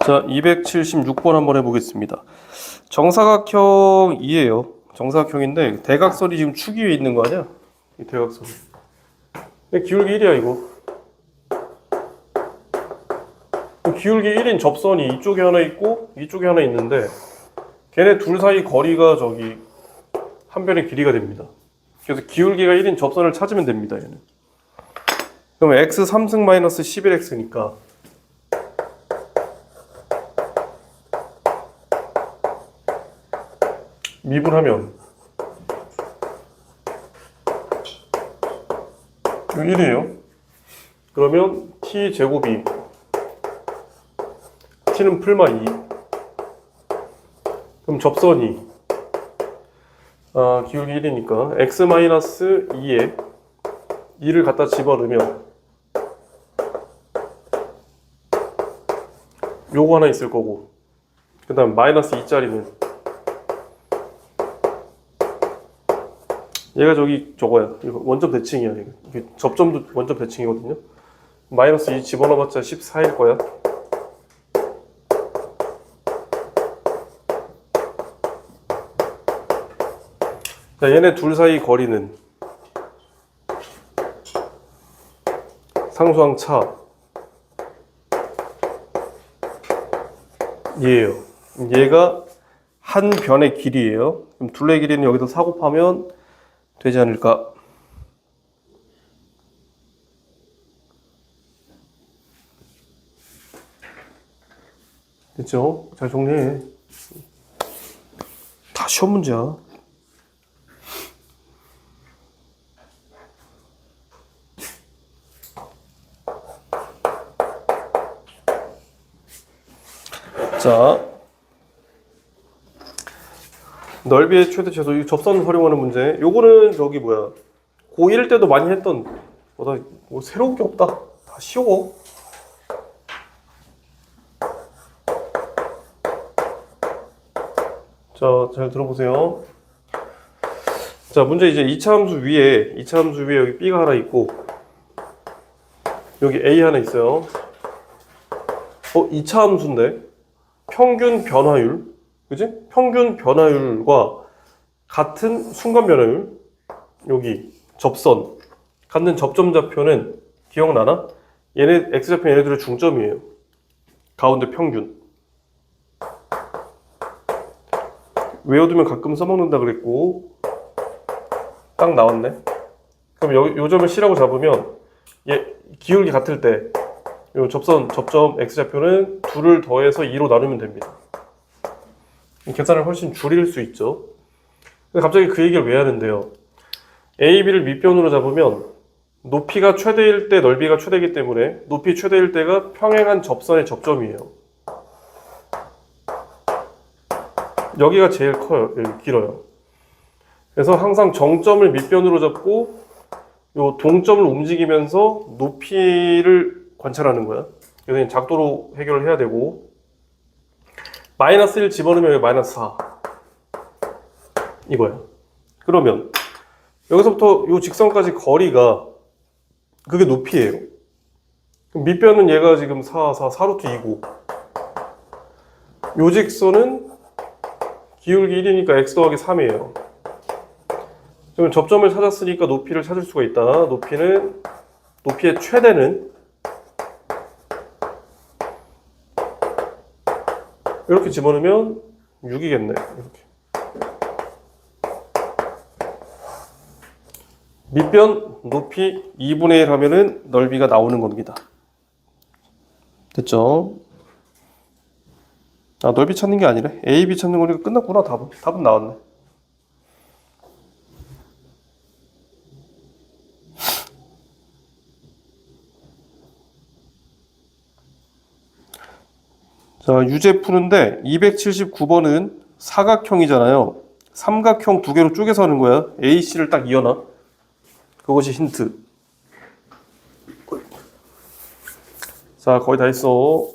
A: 자, 276번 한번 해보겠습니다. 정사각형이에요. 정사각형인데 대각선이 지금 축 위에 있는 거 아니야? 이 대각선. 기울기 1이야 이거. 기울기 1인 접선이 이쪽에 하나 있고 이쪽에 하나 있는데 걔네 둘 사이 거리가 저기 한 변의 길이가 됩니다. 그래서 기울기가 1인 접선을 찾으면 됩니다. 얘는. 그럼 x 3승 마이너스 11x니까 미분하면 1이에요. 그러면 t 제곱이 t는 풀마 2. 그럼 접선이 기울기 1이니까 x 마이너스 2에 2를 갖다 집어넣으면 요거 하나 있을 거고 그 다음 마이너스 2짜리는 얘가 저거야. 이거 원점 대칭이야. 이게 접점도 원점 대칭이거든요. 마이너스 2 집어넣어봤자 14일 거야. 자, 얘네 둘 사이 거리는 상수항 차 얘예요. 얘가 한 변의 길이에요. 그럼 둘레 길이는 여기서 4 곱하면 되지 않을까? 됐죠? 잘 정리해. 다 시험 문제야. 자, 넓이의 최대 최소, 이 접선 활용하는 문제. 요거는 저기 뭐야, 고1 때도 많이 했던, 뭐 새로운 게 없다. 다 쉬워. 자, 잘 들어보세요. 자, 문제 이제 2차 함수 위에 여기 B가 하나 있고, 여기 A 하나 있어요. 2차 함수인데, 평균 변화율, 그지? 평균 변화율과 같은 순간 변화율, 여기 접선, 갖는 접점 좌표는 기억나나? X좌표 얘네들의 중점이에요. 가운데 평균. 외워두면 가끔 써먹는다 그랬고, 딱 나왔네. 그럼 요 점을 C라고 잡으면, 얘 기울기 같을 때, 요 접점 X좌표는 2를 더해서 2로 나누면 됩니다. 계산을 훨씬 줄일 수 있죠. 근데 갑자기 그 얘기를 왜 하는데요? A, B를 밑변으로 잡으면 높이가 최대일 때 넓이가 최대이기 때문에 높이 최대일 때가 평행한 접선의 접점이에요. 여기가 제일 커요. 여기 길어요. 그래서 항상 정점을 밑변으로 잡고 요 동점을 움직이면서 높이를 관찰하는 거야. 그래서 작도로 해결을 해야 되고 마이너스 1 집어넣으면 마이너스 4 이거야. 그러면 여기서부터 요 직선까지 거리가 그게 높이에요. 그럼 밑변은 얘가 지금 4루트 2고 요 직선은 기울기 1이니까 x 더하기 3이에요. 지금 접점을 찾았으니까 높이를 찾을 수가 있다. 높이의 최대는 이렇게 집어넣으면 6이겠네. 이렇게. 밑변 높이 2분의 1 하면은 넓이가 나오는 겁니다. 됐죠? 넓이 찾는 게 아니래. A, B 찾는 거니까 끝났구나. 답은 나왔네. 자, 유제 푸는데 279번은 사각형이잖아요. 삼각형 두 개로 쪼개서 하는 거야. A, C를 딱 이어놔. 그것이 힌트. 자, 거의 다 했어.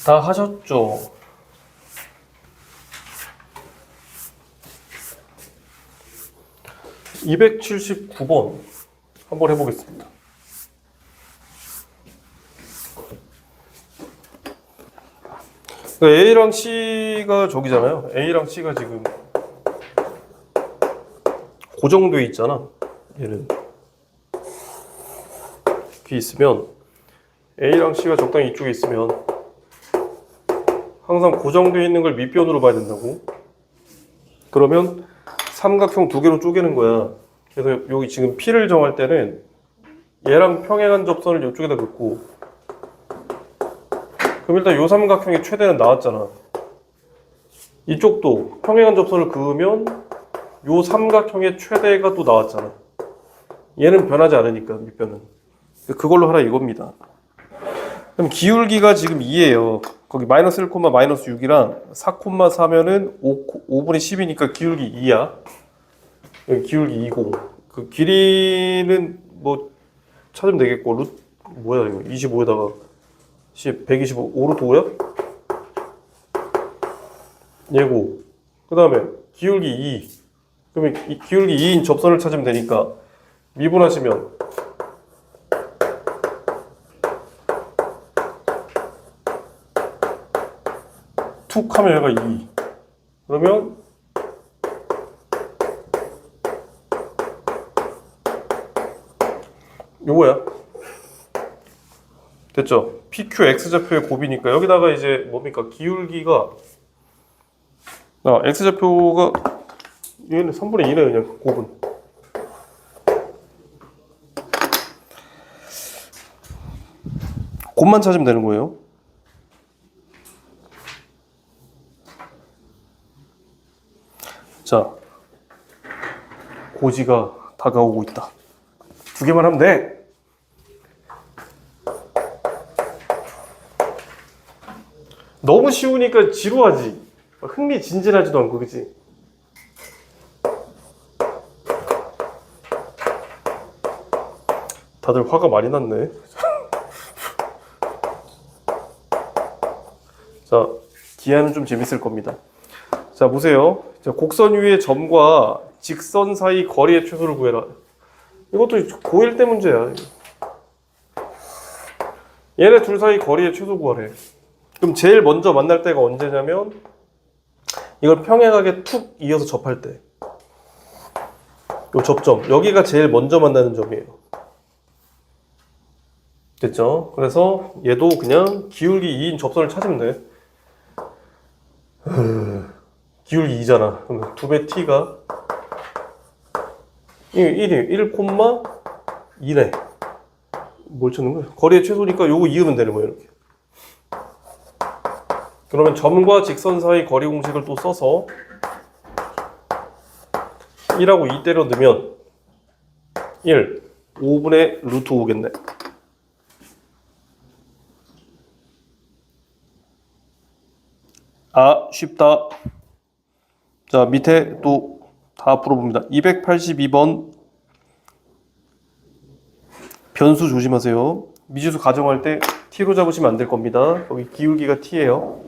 A: 다 하셨죠? (279번) 한번 해보겠습니다. 그러니까 A랑 C가 저기잖아요. A랑 C가 지금 고정돼 있잖아. 얘는 이렇게 있으면 A랑 C가 적당히 이쪽에 있으면 항상 고정되어 있는 걸 밑변으로 봐야 된다고. 그러면 삼각형 두 개로 쪼개는 거야. 그래서 여기 지금 P를 정할 때는 얘랑 평행한 접선을 이쪽에다 긋고, 그럼 일단 요 삼각형의 최대는 나왔잖아. 이쪽도 평행한 접선을 그으면 요 삼각형의 최대가 또 나왔잖아. 얘는 변하지 않으니까 밑변은. 그걸로 하라 이겁니다. 그럼 기울기가 지금 2예요. 거기 마이너스 1, 마이너스 6이랑 4, 4면은 5분의 10이니까 기울기 2야. 여기 기울기 2고. 그 길이는 뭐 찾으면 되겠고. 뭐야 이거 25에다가 10, 125 오르트 5야? 얘고. 그 다음에 기울기 2. 그러면 이 기울기 2인 접선을 찾으면 되니까 미분하시면 툭 하면 얘가 2. 그러면 요거야. 됐죠? PQ X좌표의 곱이니까 여기다가 이제 뭡니까? 기울기가 X좌표가 얘는 3분의 2네 그냥 곱은. 곱만 찾으면 되는 거예요. 자, 고지가 다가오고 있다. 두 개만 하면 돼. 너무 쉬우니까 지루하지. 흥미진진하지도 않고, 그치? 다들 화가 많이 났네. 자, 기하는 좀 재밌을 겁니다. 자, 보세요. 자, 곡선 위의 점과 직선 사이 거리의 최소를 구해라. 이것도 고1 때 문제야. 얘네 둘 사이 거리의 최소 구하래. 그럼 제일 먼저 만날 때가 언제냐면 이걸 평행하게 툭 이어서 접할 때. 요 접점. 여기가 제일 먼저 만나는 점이에요. 됐죠? 그래서 얘도 그냥 기울기 2인 접선을 찾으면 돼. 기울기 2잖아. 그러면 2배 t가 1이 1,2네. 뭘 찾는 거야? 거리의 최소니까 요거 이으면 되는 거예요. 이렇게. 그러면 점과 직선 사이 거리 공식을 또 써서 1하고 2 때려 넣으면 1, 5분의 루트 5겠네. 아, 쉽다. 자, 밑에 또 다 풀어봅니다. 282번 변수 조심하세요. 미지수 가정할 때 t로 잡으시면 안 될 겁니다. 여기 기울기가 t예요.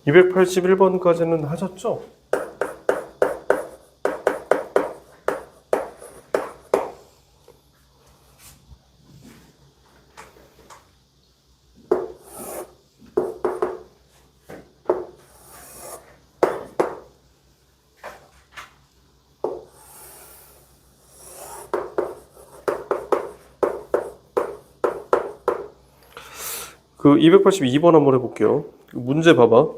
A: 281번까지는 하셨죠? 그 282번 한번 해볼게요. 문제 봐봐.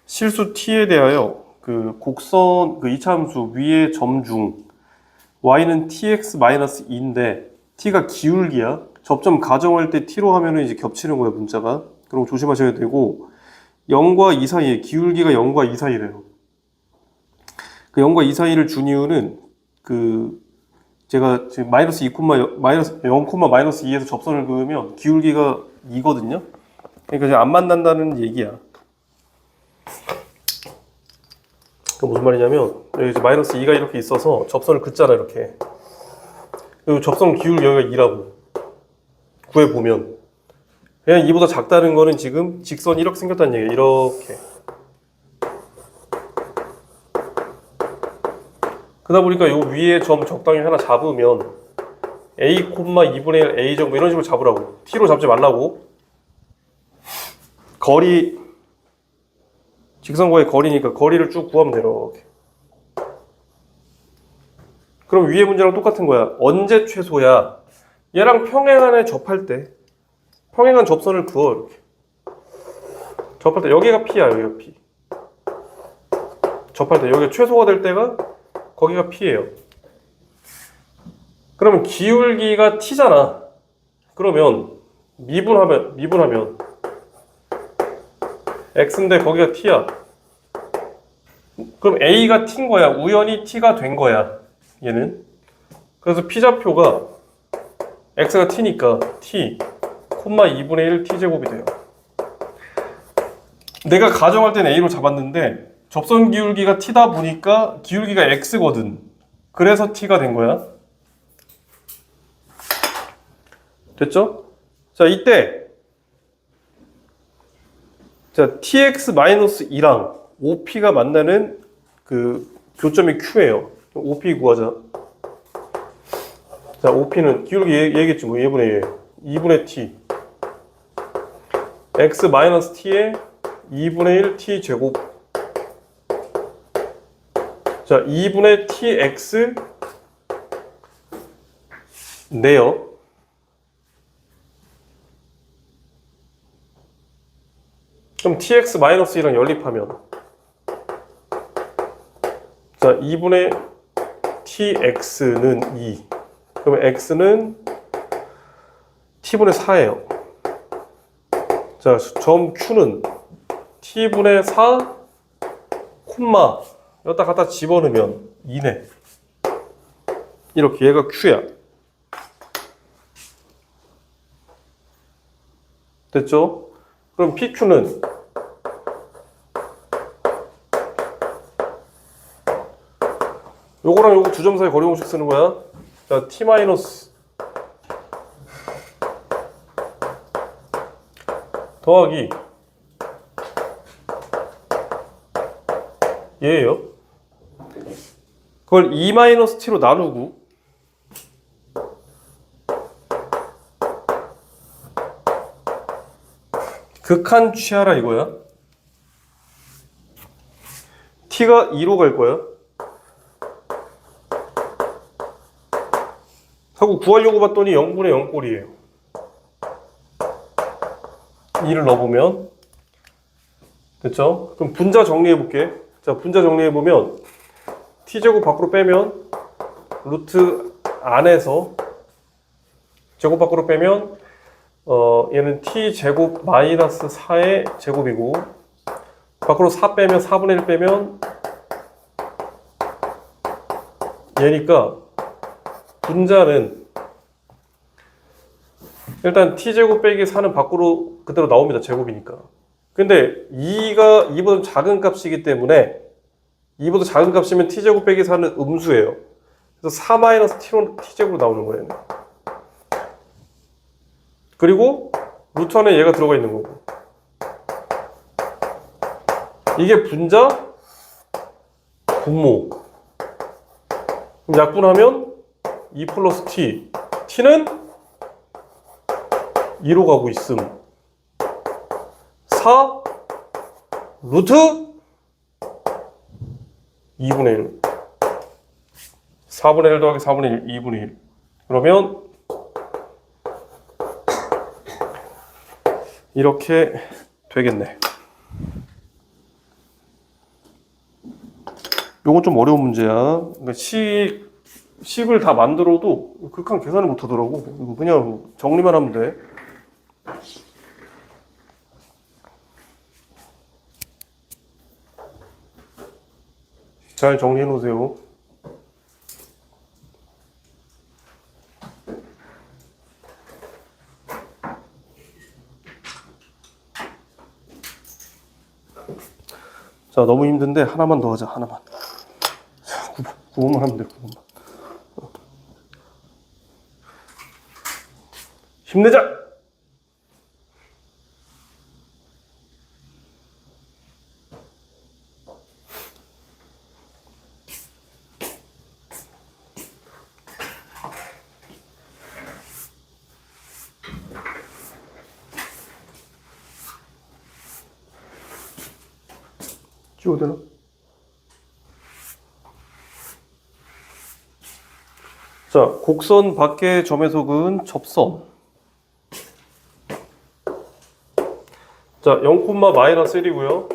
A: 실수 t에 대하여 그 곡선 그 이차함수 위의 점 중 y는 tx-2인데 t가 기울기야. 접점 가정할 때 t로 하면은 이제 겹치는 거야 문자가. 그럼 조심하셔야 되고 0과 2 사이에 기울기가 0과 2 사이래요. 그 0과 2 사이를 준 이유는 그 제가 지금 마이너스 0, 마이너스 2에서 접선을 그으면 기울기가 2거든요. 그러니까 지금 안 만난다는 얘기야. 그 무슨 말이냐면 여기 이제 마이너스 2가 이렇게 있어서 접선을 긋잖아 이렇게. 그리고 접선 기울기 여기가 2라고 구해보면 그냥 2보다 작다는 거는 지금 직선이 이렇게 생겼다는 얘기야. 이렇게. 그러다 보니까 요 위에 점 적당히 하나 잡으면 a, 2분의 1 a 정도 이런 식으로 잡으라고. t로 잡지 말라고. 거리 직선과의 거리니까 거리를 쭉 구하면 돼 이렇게. 그럼 위에 문제랑 똑같은 거야. 언제 최소야? 얘랑 평행한에 접할 때 평행한 접선을 그어 이렇게. 접할 때 여기가 p야. 여기가 p. 접할 때 여기가 최소가 될 때가 거기가 p예요. 그러면 기울기가 t잖아. 그러면 미분하면 x인데 거기가 t야. 그럼 a가 t인 거야. 우연히 t가 된 거야. 얘는. 그래서 p좌표가 x가 t니까 t, 2분의 1 t제곱이 돼요. 내가 가정할 때는 a로 잡았는데 접선 기울기가 t다 보니까 기울기가 x거든. 그래서 t가 된 거야. 됐죠? 자, 이때 자, tx-2랑 op가 만나는 그 교점이 q예요. op 구하자. 자, op는 기울기 얘기했지 뭐. 얘분의 얘. 2분의 t. x-t에 2분의 1 t 제곱. 자, 2분의 tx 네요. 그럼 tx-1랑 연립하면 자, 2분의 tx는 2. 그러면 x는 t분의 4예요. 자, 점 q는 t분의 4, 콤마 여기다 갖다 집어넣으면 2네. 이렇게 얘가 q야. 됐죠? 그럼 pq는 요거랑 요거 두 점 사이 거리 공식 쓰는 거야. 자, t 마이너스 더하기 얘예요. 그걸 2 마이너스 t로 나누고 극한 취하라 이거야. t가 2로 갈 거야. 하고 구하려고 봤더니 0분의 0 꼴이에요. 2를 넣어보면 됐죠? 그럼 분자 정리해 볼게. 자, 분자 정리해 보면 t제곱 밖으로 빼면 루트 안에서 제곱 밖으로 빼면 얘는 t제곱 마이너스 4의 제곱이고 밖으로 4 빼면 4분의 1 빼면 얘니까 분자는 일단 t제곱 빼기 4는 밖으로 그대로 나옵니다. 제곱이니까. 근데 2가 2보다 작은 값이기 때문에 2보다 작은 값이면 t제곱 빼기 4는 음수예요. 그래서 4 마이너스 t제곱으로 나오는 거예요. 그리고 루트 안에 얘가 들어가 있는 거고. 이게 분자, 분모. 그럼 약분하면 2 플러스 t. t는 2로 가고 있음. 4 루트 2분의 1. 4분의 1 더하기 4분의 1, 2분의 1. 그러면 이렇게 되겠네. 요건 좀 어려운 문제야. 그러니까 식을 다 만들어도 극한 계산을 못 하더라고. 이거 그냥 정리만 하면 돼. 잘 정리해 놓으세요. 자, 너무 힘든데 하나만 더 하자. 하나만. 9번만 하면 돼. 9번만. 힘내자. 찍어도 되나? 자, 곡선 밖의 점에서 그은 접선. 자, 0,-1이고요.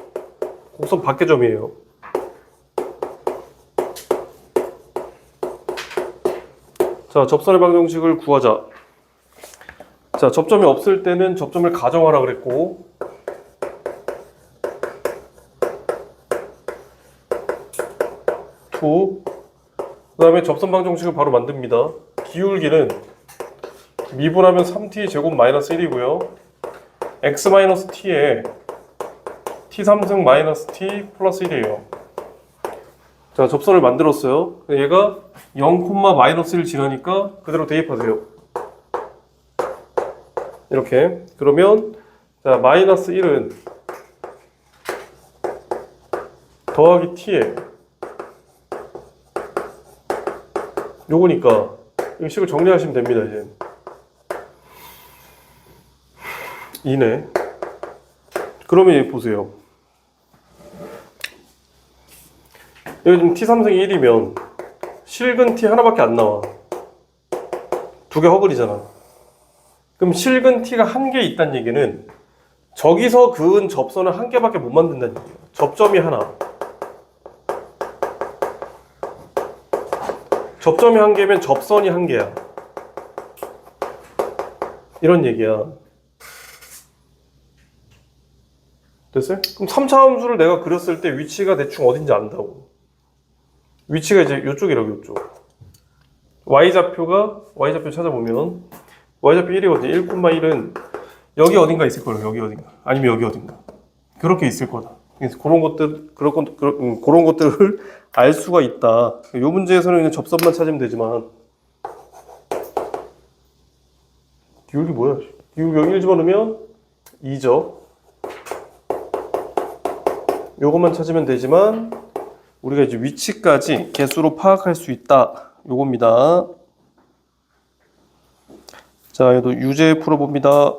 A: 곡선 밖의 점이에요. 자, 접선의 방정식을 구하자. 자, 접점이 없을 때는 접점을 가정하라 그랬고, 그 다음에 접선 방정식을 바로 만듭니다. 기울기는 미분하면 3t 제곱 마이너스 1이고요. x 마이너스 t에 t3승 마이너스 t 플러스 1이에요. 자, 접선을 만들었어요. 얘가 0,-1 지나니까 그대로 대입하세요. 이렇게. 그러면 자, 마이너스 1은 더하기 t에 요거니까 이 식을 정리하시면 됩니다. 이제 2네. 그러면 여기 보세요. 여기 지금 t3승이 1이면 실근 t 하나밖에 안 나와. 두 개 허블이잖아. 그럼 실근 t가 한 개 있다는 얘기는 저기서 그은 접선을 한 개밖에 못 만든다는 얘기예요. 접점이 하나. 접점이 한 개면 접선이 한 개야. 이런 얘기야. 됐어요? 그럼 3차 함수를 내가 그렸을 때 위치가 대충 어딘지 안다고. 위치가 이제 이쪽이라고, 이쪽. Y좌표 찾아보면 Y좌표 1이거든요. 1,1은 여기 어딘가 있을 거예요. 여기 어딘가. 아니면 여기 어딘가. 그렇게 있을 거다. 그래서 그런 것들을 알 수가 있다. 이 문제에서는 그냥 접선만 찾으면 되지만 기울기 뭐야? 기울기 여기 1 집어넣으면 2죠. 요것만 찾으면 되지만 우리가 이제 위치까지 개수로 파악할 수 있다. 요겁니다. 자, 얘도 유제 풀어봅니다.